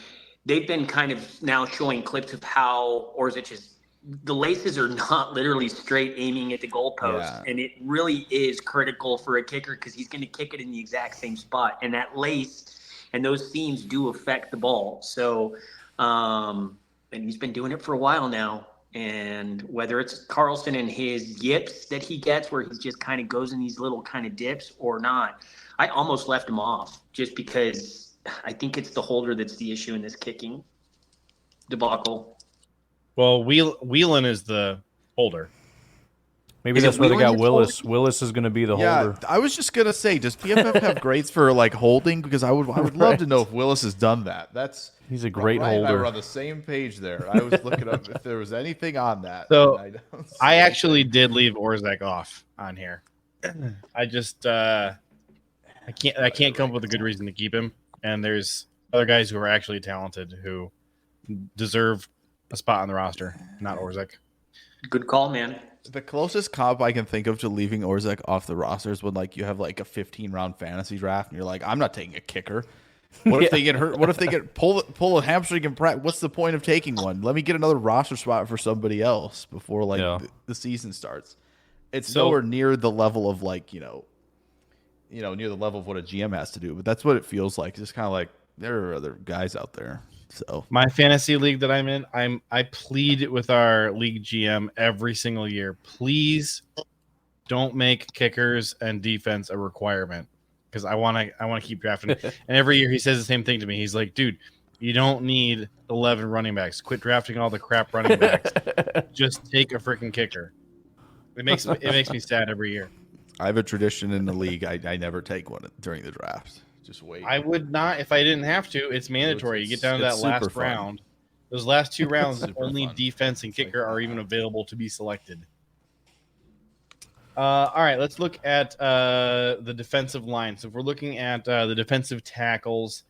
they've been kind of now showing clips of how the laces are not literally straight aiming at the goalpost. Yeah. And it really is critical for a kicker because he's going to kick it in the exact same spot. And that lace and those seams do affect the ball. So, and he's been doing it for a while now. And whether it's Carlson and his yips that he gets where he just kind of goes in these little kind of dips or not, I almost left him off just because I think it's the holder that's the issue in this kicking debacle. Well, Whelan is the holder. Maybe Is that's it where they got Wheelan's Willis. Willis is going to be the holder. I was just gonna say, does PFF have grades for like holding? Because I would love to know if Willis has done that. He's a great Ryan and I holder. were on the same page there. I was looking up if there was anything on that. So, and I don't see I anything. actually did leave Orzak off on here. I just I can't come up with a good reason to keep him. And there's other guys who are actually talented who deserve a spot on the roster, not Orzak. Good call, man. The closest comp I can think of to leaving Orzak off the roster is when like you have like a 15-round fantasy draft and you're like, I'm not taking a kicker. What if they get hurt? What if they get pull a hamstring and what's the point of taking one? Let me get another roster spot for somebody else before like the season starts. It's nowhere near the level of like near the level of what a GM has to do, but that's what it feels like. It's just kind of like there are other guys out there. So My fantasy league that I'm in, I plead with our league GM every single year. Please don't make kickers and defense a requirement because I want to keep drafting. And every year he says the same thing to me. He's like, dude, you don't need 11 running backs. Quit drafting all the crap running backs. Just take a freaking kicker. It makes me sad every year. I have a tradition in the league. I never take one during the draft. Just wait. I would not if I didn't have to. It's mandatory. You get down to that last super fun. round. Those last two rounds, super only fun. defense and kicker are even available to be selected. All right, let's look at the defensive line. So if we're looking at the defensive tackles,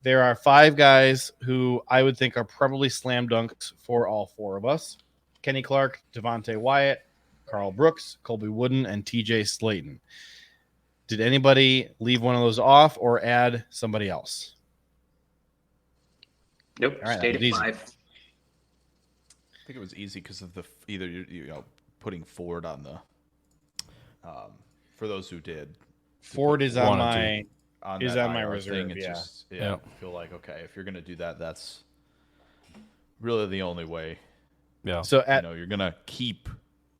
there are 5 guys who I would think are probably slam dunks for all 4 of us. Kenny Clark, Devontae Wyatt, Carl Brooks, Colby Wooden, and TJ Slayton. Did anybody leave one of those off or add somebody else? Nope. All right, Stayed that at was easy. 5. I think it was easy because of either putting Ford on the for those who did. Ford is on Wanted my On Is that on my IR reserve, thing, it's yeah. just, Yep. I feel like okay, if you're gonna do that, that's really the only way. Yeah. so at You're gonna keep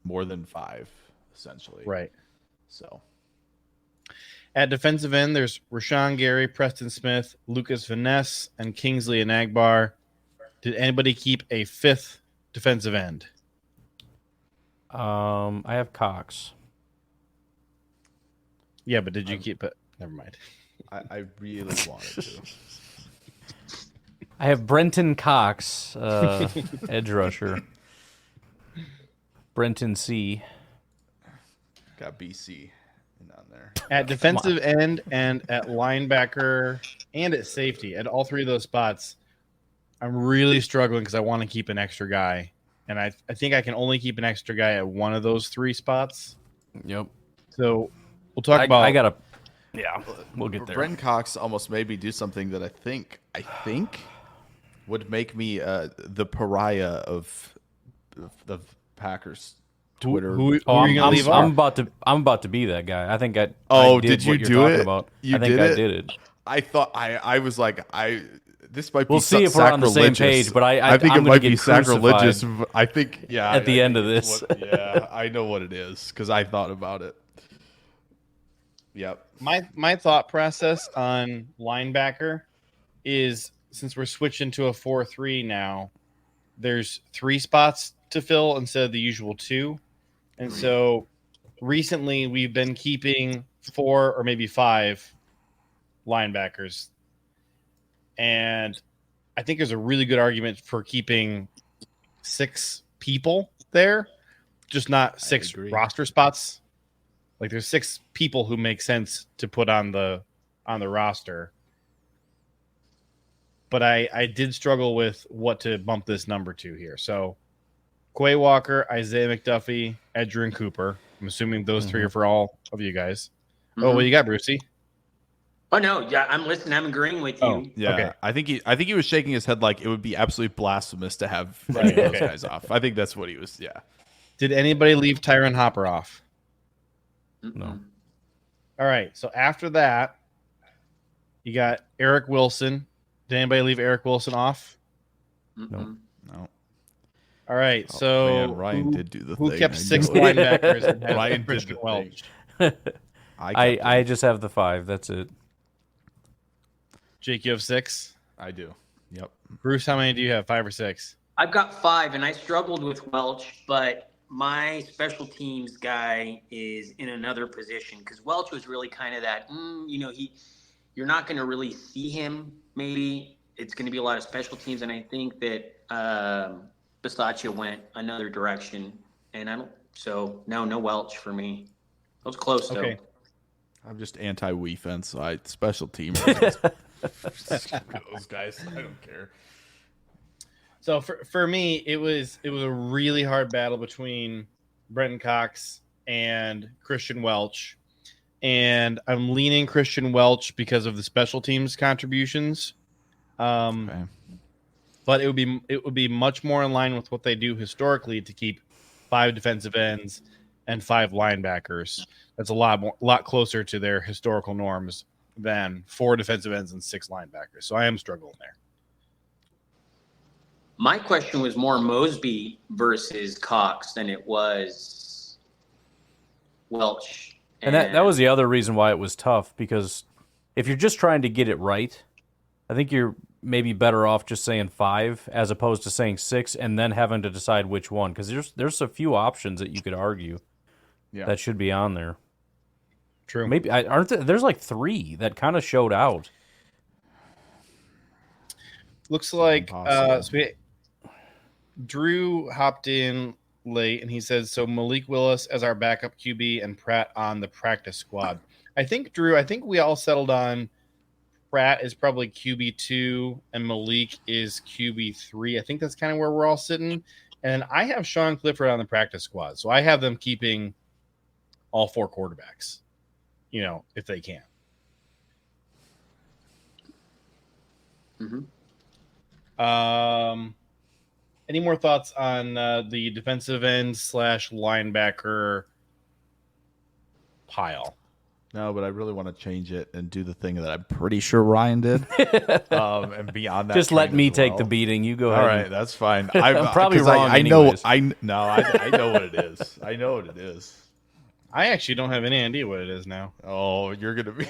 more than 5 essentially. right. So At defensive end, there's Rashawn Gary, Preston Smith, Lucas Vaness, and Kingsley Enagbar. Did anybody keep a 5th defensive end? I have Cox. Yeah, but did you keep it? Never mind. I really wanted to. I have Brenton Cox, edge rusher. Brenton C. Got BC on there. At defensive end and at linebacker and at safety, at all 3 of those spots, I'm really struggling because I want to keep an extra guy. And I think I can only keep an extra guy at one of those 3 spots. Yep. So we'll talk about. I got to. Yeah, we'll get there. Brenton Cox almost made me do something that I think would make me the pariah of the Packers Twitter. Who are you gonna leave I'm off? about to be that guy. I think I. Oh, I did you what you're do talking it? About. You I think did I it? did it. I thought I was like this might be We'll see if we're on the same sacrilegious. page, but I think I'm it gonna might get be sacrilegious. crucified I think at the end of this. Yeah, I know what it is because I thought about it. Yep. My thought process on linebacker is since we're switching to a 4-3 now, there's 3 spots to fill instead of the usual 2. And so recently we've been keeping 4 or maybe 5 linebackers. And I think there's a really good argument for keeping 6 people there. just not 6 agree. roster spots. Like there's 6 people who make sense to put on the roster. But I did struggle with what to bump this number to here. So Quay Walker, Isaiah McDuffie, Edgerrin Cooper. I'm assuming those 3 are for all of you guys. Oh, what you got, Brucey? Oh no, yeah, I'm listening. I'm agreeing with you. Oh, Yeah, okay. I think he was shaking his head like it would be absolutely blasphemous to have Right, any of okay. those guys off. I think that's what he was. Yeah. Did anybody leave Tyron Hopper off? No. All right. So after that, you got Eric Wilson. Did anybody leave Eric Wilson off? No. No. All right. Oh, So man, Ryan did do the who thing. kept I 6 know it. linebackers and had Ryan did Christian the thing. Welch? I just have the 5. That's it. Jake, you have 6. I do. Yep. Bruce, how many do you have? 5 or 6? I've got 5, and I struggled with Welch, but my special teams guy is in another position because Welch was really kind of that. You're not going to really see him. Maybe it's going to be a lot of special teams, and I think that Bisaccia went another direction, and I don't. So no Welch for me. That was close though. Okay. I'm just anti-defense, so I special team. Those guys, I don't care. So for me, it was a really hard battle between Brenton Cox and Christian Welch, and I'm leaning Christian Welch because of the special teams contributions. Okay. But it would be much more in line with what they do historically to keep 5 defensive ends and 5 linebackers. That's a lot closer to their historical norms than 4 defensive ends and 6 linebackers. So I am struggling there. My question was more Mosby versus Cox than it was Welch. And that was the other reason why it was tough, because if you're just trying to get it right, I think you're maybe better off just saying 5 as opposed to saying 6 and then having to decide which one, because there's a few options that you could argue that should be on there. True. Maybe aren't there, there's like 3 that kind of showed out. Looks like Impossible. Drew hopped in late and he says, so Malik Willis as our backup QB and Pratt on the practice squad. I think, Drew, we all settled on Pratt is probably QB2 and Malik is QB3. I think that's kind of where we're all sitting. And I have Sean Clifford on the practice squad. So I have them keeping all 4 quarterbacks, if they can. Any more thoughts on the defensive end / linebacker pile? No, but I really want to change it and do the thing that I'm pretty sure Ryan did. And beyond that, Just let train me as take well. the beating. You go All ahead. right, that's fine. I'm probably 'cause wrong I know. anyways. I know what it is. I know what it is. I actually don't have any idea what it is now. Oh, you're gonna be.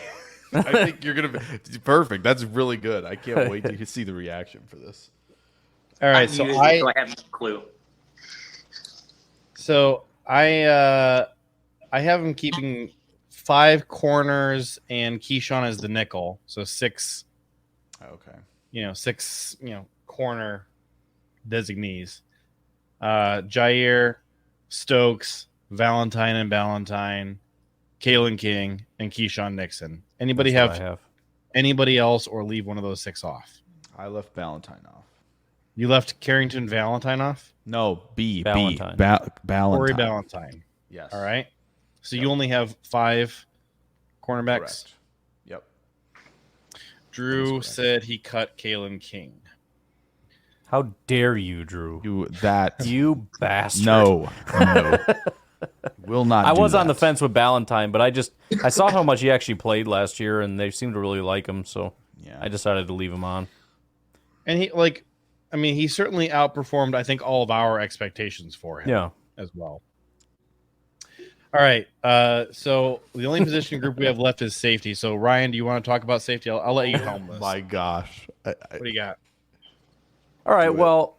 I think you're gonna be perfect. That's really good. I can't wait to see the reaction for this. All right, so I have no clue. So I have him keeping 5 corners and Keyshawn as the nickel. So 6, Okay. 6, corner designees. Jair, Stokes, Valentine and Ballantyne, Kalen King, and Keyshawn Nixon. Anybody That's what have I have. anybody else or leave one of those 6 off? I left Valentine off. You left Carrington Valentine off? No, Ballantyne. Ballantyne. Corey Ballantyne. Yes. All right. So you only have 5 cornerbacks. Correct. Yep. Drew correct. said he cut Kalen King. How dare you, Drew? You bastard. No. Will not. I do was on the that. fence with Ballantyne, but I saw how much he actually played last year, and they seemed to really like him, so Yeah. I decided to leave him on. And he certainly outperformed, I think, all of our expectations for him Yeah. as well. All right. So the only position group we have left is safety. So Ryan, do you want to talk about safety? I'll let you helm this. My gosh. What do you got? All right, Do it. well,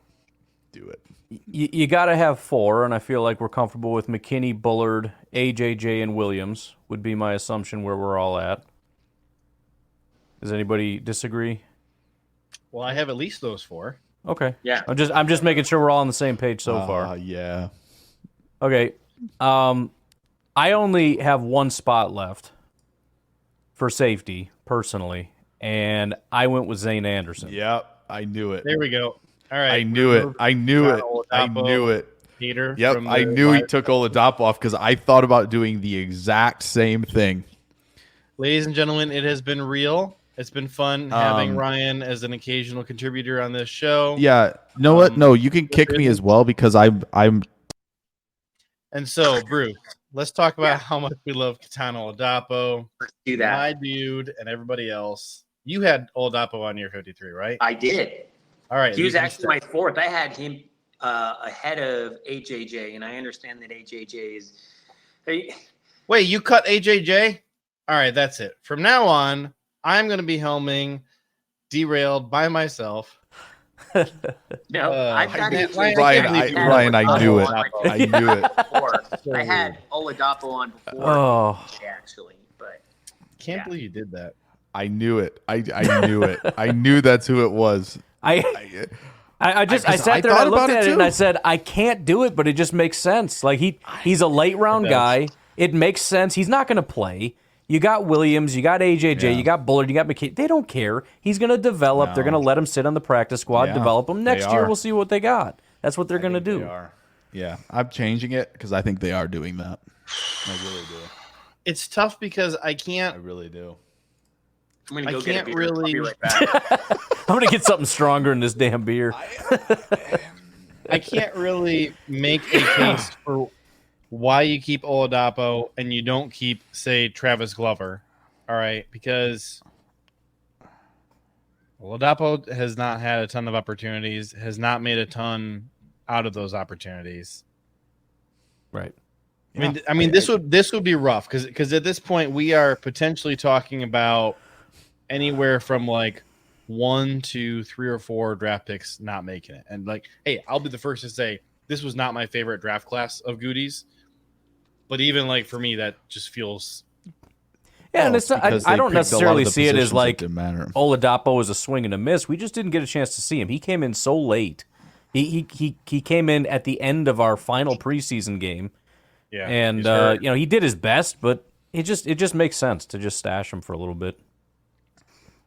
Do it. you got to have 4, and I feel like we're comfortable with McKinney, Bullard, AJJ, and Williams would be my assumption where we're all at. Does anybody disagree? Well, I have at least those 4. Okay. Yeah. I'm just making sure we're all on the same page so far. Yeah. Okay. I only have one spot left for safety, personally, and I went with Zane Anderson. Yep, I knew it. There we go. All right. I knew it. I knew it. I knew it. Peter. Yep, I knew he took Oladapo off because I thought about doing the exact same thing. Ladies and gentlemen, it has been real. It's been fun having Ryan as an occasional contributor on this show. Yeah. Know what? No, you can kick me as well because I'm. And so, Bruce, let's talk about how much we love Katana Oladapo. Let's do that. My dude and everybody else. You had Oladapo on your 53, right? I did. All right. He was actually my fourth. I had him ahead of AJJ, and I understand that AJJ is. Wait, you cut AJJ? All right, that's it. From now on, I'm going to be helming Derailed by myself. No, I've got Ryan, I knew it. I knew it. I had Oladapo on before, actually, but can't believe you did that. I knew it. I knew it. I knew that's who it was. I sat there and I looked at it and I said, I can't do it, but it just makes sense. Like he's a late round guy. It makes sense. He's not going to play. You got Williams, you got AJJ, you got Bullard, you got McKay. They don't care. He's going to develop. No. They're going to let him sit on the practice squad, develop him. Next year, we'll see what they got. That's what they're going to do. They are. Yeah, I'm changing it because I think they are doing that. I really do. It's tough because I can't. I really do. I'm going to go get a beer. I'll be right back. I'm going to get something stronger in this damn beer. I can't really make a case for why you keep Oladapo and you don't keep, say, Travis Glover. All right, because Oladapo has not had a ton of opportunities, has not made a ton out of those opportunities. Right. I mean, this would be rough because at this point we are potentially talking about anywhere from like 1 to 3 or 4 draft picks not making it. And like, hey, I'll be the first to say this was not my favorite draft class of goodies. But even like for me, that just feels. Yeah, and it's not, I don't necessarily see it as like Oladapo is a swing and a miss. We just didn't get a chance to see him. He came in so late. He came in at the end of our final preseason game. Yeah, and he did his best, but it just makes sense to just stash him for a little bit.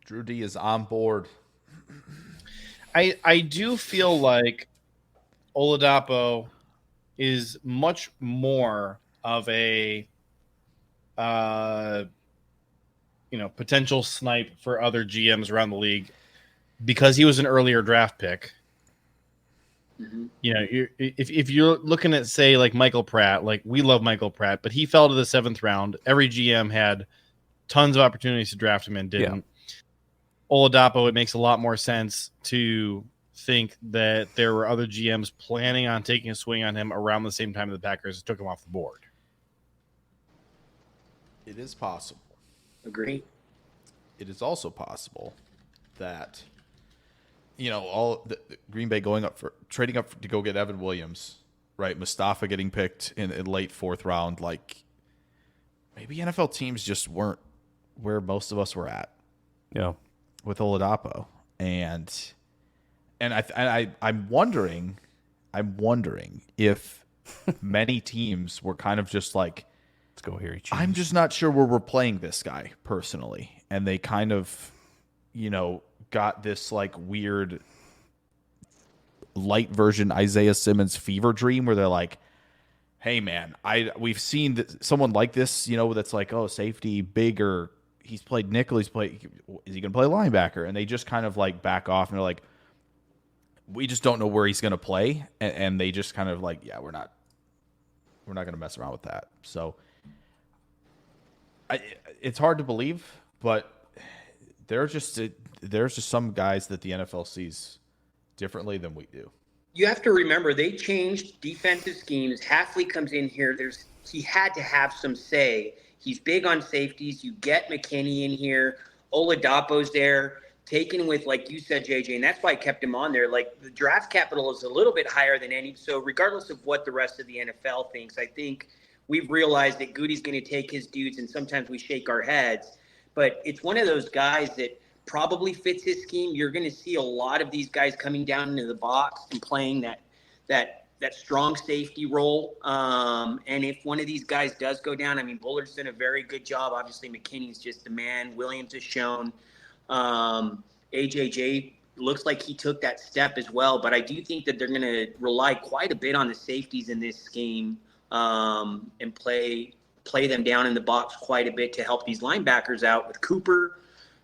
Drew D is on board. I do feel like Oladapo is much more of a potential snipe for other GMs around the league because he was an earlier draft pick. Mm-hmm. You know, if you're looking at, say, like Michael Pratt, like we love Michael Pratt, but he fell to the 7th round. Every GM had tons of opportunities to draft him and didn't. Yeah. Oladapo, it makes a lot more sense to think that there were other GMs planning on taking a swing on him around the same time the Packers took him off the board. It is possible. Agree. It is also possible that, all the Green Bay trading up to go get Evan Williams, right? Mustafa getting picked in late 4th round. Like, maybe NFL teams just weren't where most of us were at. Yeah. With Oladapo. And I'm wondering if many teams were kind of just like, let's go here. I'm just not sure where we're playing this guy personally. And they kind of, got this like weird light version Isaiah Simmons fever dream where they're like, hey man, we've seen someone like this, that's like, oh, safety, bigger. He's played nickel. Is he going to play linebacker? And they just kind of like back off and they're like, we just don't know where he's going to play. And they just kind of like, yeah, we're not going to mess around with that. So it's hard to believe, but there's just some guys that the NFL sees differently than we do. You have to remember they changed defensive schemes. Hafley comes in here. He had to have some say. He's big on safeties. You get McKinney in here. Oladapo's there, taken with, like you said, JJ, and that's why I kept him on there. Like, the draft capital is a little bit higher than any. So regardless of what the rest of the NFL thinks, I think we've realized that Goody's going to take his dudes, and sometimes we shake our heads. But it's one of those guys that probably fits his scheme. You're going to see a lot of these guys coming down into the box and playing that that strong safety role. And if one of these guys does go down, I mean, Bullard's done a very good job. Obviously, McKinney's just the man. Williams has shown. AJJ looks like he took that step as well. But I do think that they're going to rely quite a bit on the safeties in this game and play them down in the box quite a bit to help these linebackers out with Cooper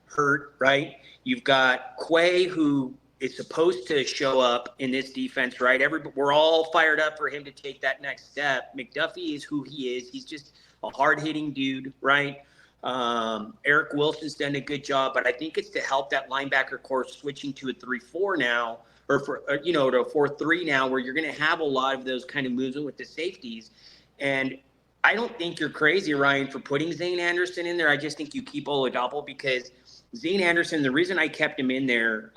hurt, right? You've got Quay, who is supposed to show up in this defense, right? We're all fired up for him to take that next step. McDuffie is who he is. He's just a hard-hitting dude, right? Eric Wilson's done a good job, but I think it's to help that linebacker core switching to a 3-4 now, or to a 4-3 now, where you're going to have a lot of those kind of movement with the safeties. And I don't think you're crazy, Ryan, for putting Zane Anderson in there. I just think you keep Oladapo, because Zane Anderson, the reason I kept him in there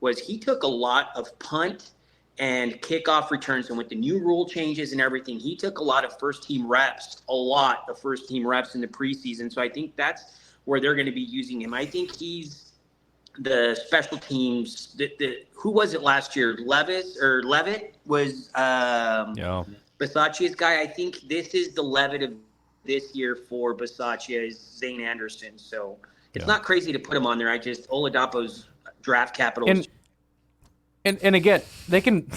was he took a lot of punt and kickoff returns. And with the new rule changes and everything, he took a lot of first-team reps in the preseason. So I think that's where they're going to be using him. I think he's the special teams. Who was it last year? Levitt was Bisaccia's guy. I think this is the Levitt of this year for Bisaccia is Zane Anderson. So it's not crazy to put him on there. Oladapo's draft capital. And again, they can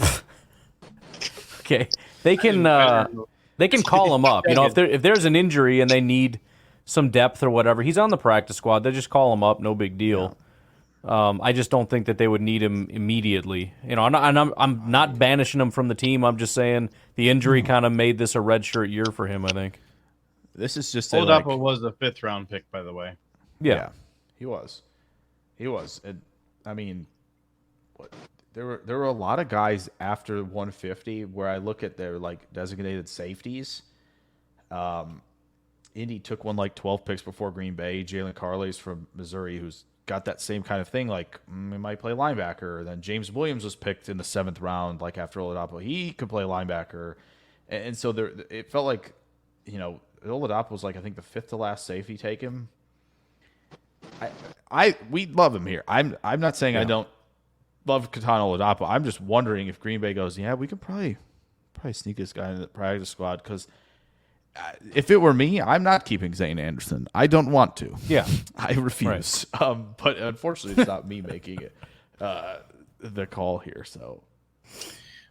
they can call him up. If there's an injury and they need some depth or whatever, he's on the practice squad. They just call him up, no big deal. I just don't think that they would need him immediately. I'm not banishing him from the team. I'm just saying the injury kind of made this a redshirt year for him, I think. This is just Oladapo was the 5th round pick, by the way. Yeah, he was. And, I mean, there were a lot of guys after 150 where I look at their designated safeties. Indy took one 12 picks before Green Bay. Jalen Carley's from Missouri, who's got that same kind of thing. He might play linebacker. Then James Williams was picked in the 7th round, after Oladapo. He could play linebacker, and so it felt like, Oladapo was I think the 5th to last safety taken. We love him here. I'm not saying I don't love Katana Oladapo. I'm just wondering if Green Bay goes, we could probably sneak this guy in the practice squad, because if it were me, I'm not keeping Zane Anderson. I don't want to. Yeah, I refuse. Right. But unfortunately, it's not me making it the call here. So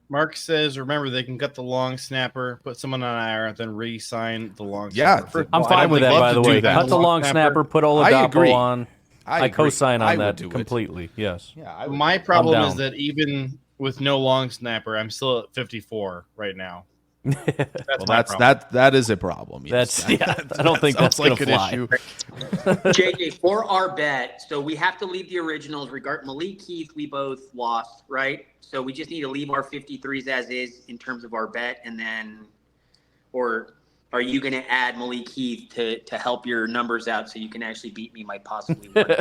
Mark says, remember, they can cut the long snapper, put someone on IR, then re-sign the long snapper. I'm fine with that, by the way. Cut the long snapper, put Oladapo on. I co-sign on that completely. Yes. Yeah. My problem is that even with no long snapper, I'm still at 54 right now. That is a problem. Yes. I don't think that's going to fly. Issue. JJ, for our bet, so we have to leave the originals. Malik Heath, we both lost, right? So we just need to leave our 53s as is in terms of our bet, and then, or are you going to add Malik Heath to help your numbers out so you can actually beat me by possibly winning?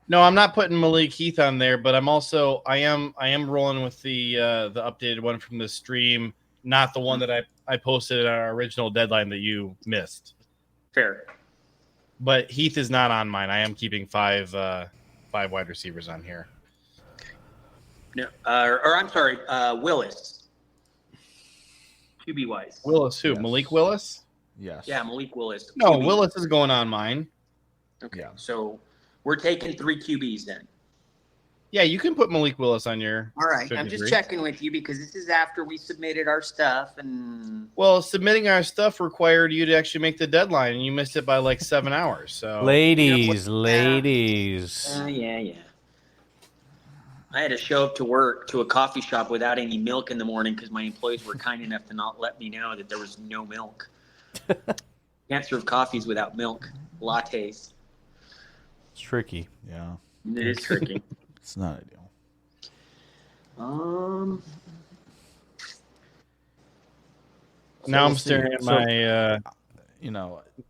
No, I'm not putting Malik Heath on there, but I am rolling with the updated one from the stream, not the one that I posted at our original deadline that you missed. Fair. But Heath is not on mine. I am keeping five wide receivers on here. No, or I'm sorry, Willis. To be wise. Willis who? Yes. Malik Willis? Yes. Yeah, Malik Willis. No, QB. Willis is going on mine. Okay, Yeah. so we're taking 3 QBs then. Yeah, you can put Malik Willis on your. All right, I'm 53. just checking with you because this is after we submitted our stuff and. Well, submitting our stuff required you to actually make the deadline, and you missed it by 7 hours. So, Ladies. Yeah. I had to show up to work to a coffee shop without any milk in the morning because my employees were kind enough to not let me know that there was no milk. Can't serve coffees without milk. Lattes. It's tricky. Yeah. It is tricky. It's not ideal. now I'm staring at my.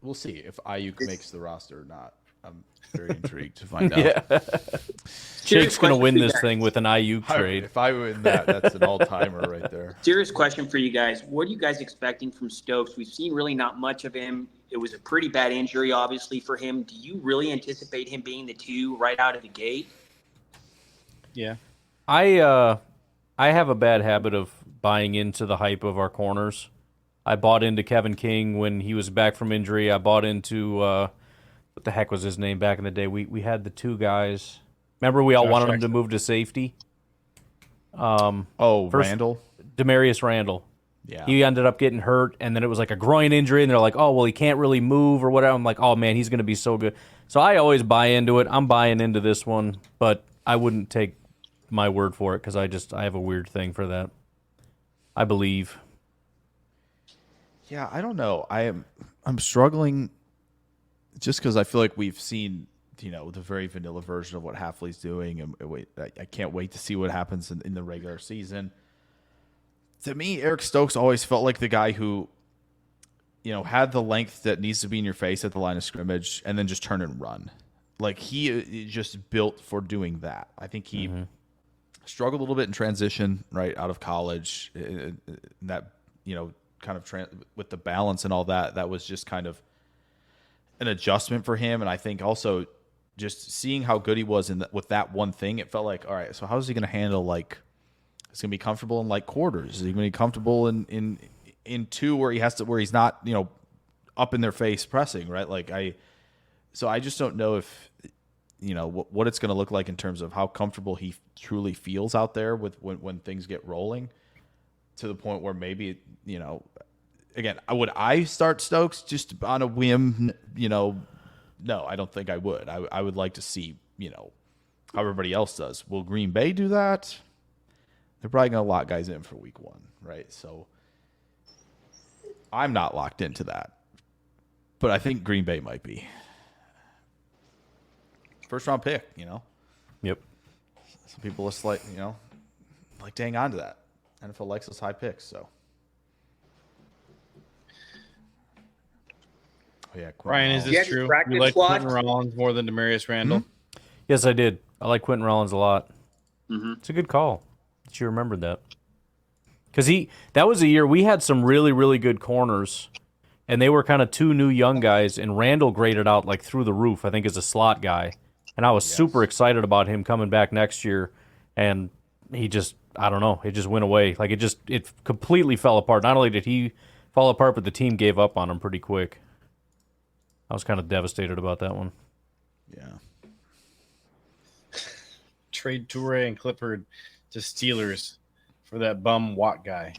We'll see if Ayuk makes the roster or not. I'm very intrigued to find out. Jake's going to win this thing with an Ayuk trade. If I win that's an all-timer right there. Serious question for you guys. What are you guys expecting from Stokes? We've seen really not much of him. It was a pretty bad injury, obviously, for him. Do you really anticipate him being the 2 right out of the gate? Yeah. I have a bad habit of buying into the hype of our corners. I bought into Kevin King when he was back from injury. I bought into what the heck was his name back in the day? We had the two guys. Remember, we all wanted him to move to safety. Randall, Demarius Randall. Yeah, he ended up getting hurt, and then it was like a groin injury, and they're like, "Oh, well, he can't really move or whatever." I'm like, "Oh man, he's going to be so good." So I always buy into it. I'm buying into this one, but I wouldn't take my word for it because I have a weird thing for that. I believe. Yeah, I don't know. I'm struggling just because I feel like we've seen, the very vanilla version of what Hafley's doing, and I can't wait to see what happens in the regular season. To me, Eric Stokes always felt like the guy who, had the length that needs to be in your face at the line of scrimmage and then just turn and run. Like he is just built for doing that. I think he struggled a little bit in transition right out of college. That, kind of with the balance and all that, that was just kind of an adjustment for him. And I think also just seeing how good he was with that one thing, it felt like, all right, so how is he going to handle he's going to be comfortable in quarters? Is he going to be comfortable in two where he's not, up in their face pressing, right? So I just don't know if, what it's going to look like in terms of how comfortable he truly feels out there with when things get rolling to the point where maybe, again, would I start Stokes just on a whim? No, I don't think I would. I would like to see, how everybody else does. Will Green Bay do that? They're probably going to lock guys in for week 1, right? So I'm not locked into that. But I think Green Bay might be. First round pick, Yep. Some people just like to hang on to that. NFL likes those high picks, so. Oh, yeah, Ryan, is this true? You like Quentin Rollins more than Demarius Randall? Mm-hmm. Yes, I did. I like Quentin Rollins a lot. Mm-hmm. It's a good call that you remembered that. Because that was a year we had some really, really good corners, and they were kind of two new young guys, and Randall graded out through the roof, I think, as a slot guy. And I was super excited about him coming back next year, and he just, I don't know, it just went away. It completely fell apart. Not only did he fall apart, but the team gave up on him pretty quick. I was kind of devastated about that one. Yeah. Trade Toure and Clifford to Steelers for that bum Watt guy.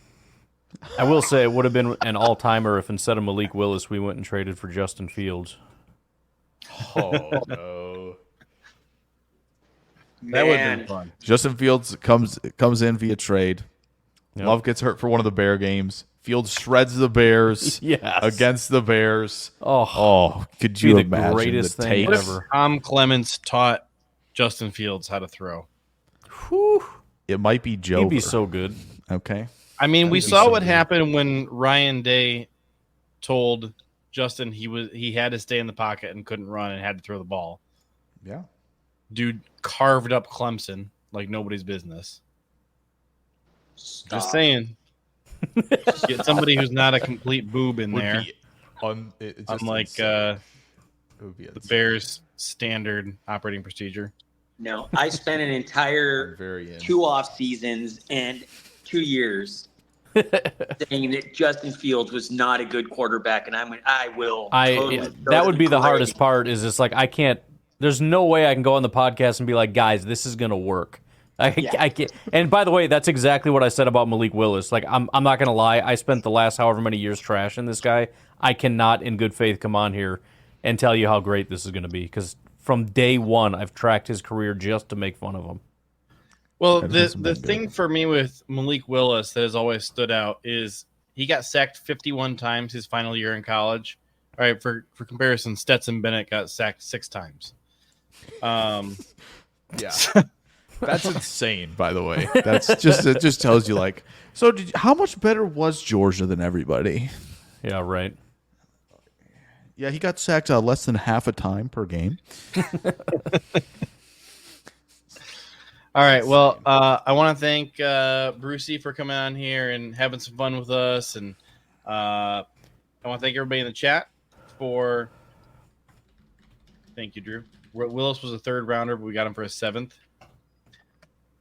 I will say it would have been an all-timer if instead of Malik Willis, we went and traded for Justin Fields. Oh, no. That would have been fun. Justin Fields comes in via trade. Yep. Love gets hurt for one of the Bear games. Fields shreds the Bears against the Bears. Oh, could you imagine the greatest thing ever? Tom Clements taught Justin Fields how to throw. Whew. It might be Joe. He'd be so good. Okay. I mean, we saw what happened when Ryan Day told Justin he had to stay in the pocket and couldn't run and had to throw the ball. Yeah. Dude carved up Clemson like nobody's business. Just saying. Get somebody who's not a complete boob in there. Unlike the Bears' standard operating procedure. No, I spent an entire 2 off seasons and 2 years saying that Justin Fields was not a good quarterback, and I will. That would be the hardest part. Is it's I can't. There's no way I can go on the podcast and be like, guys, this is gonna work. I can't. And by the way, that's exactly what I said about Malik Willis. I'm not gonna lie. I spent the last however many years trashing this guy. I cannot, in good faith, come on here and tell you how great this is gonna be because from day one, I've tracked his career just to make fun of him. Well, the thing for me with Malik Willis that has always stood out is he got sacked 51 times his final year in college. All right, for comparison, Stetson Bennett got sacked 6 times. Yeah. That's insane, by the way. That's just it just tells you so how much better was Georgia than everybody? Yeah, right. Yeah, he got sacked less than half a time per game. All right. Well, I want to thank Brucey for coming on here and having some fun with us, and I want to thank everybody in the chat for. Thank you, Drew. Willis was a 3rd rounder, but we got him for a 7th.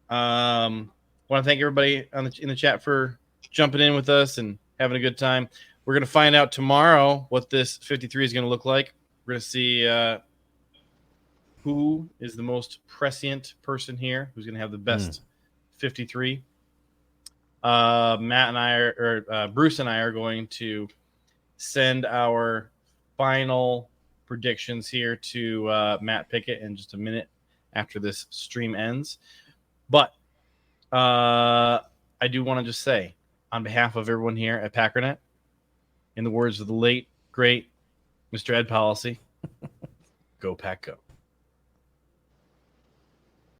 Want to thank everybody in the chat for jumping in with us and having a good time. We're going to find out tomorrow what this 53 is going to look like. We're going to see who is the most prescient person here, who's going to have the best 53. Matt and I or Bruce and I are going to send our final predictions here to Matt Pickett in just a minute after this stream ends. But I do want to just say, on behalf of everyone here at Packernet, in the words of the late, great Mr. Ed Policy, go Pack Go.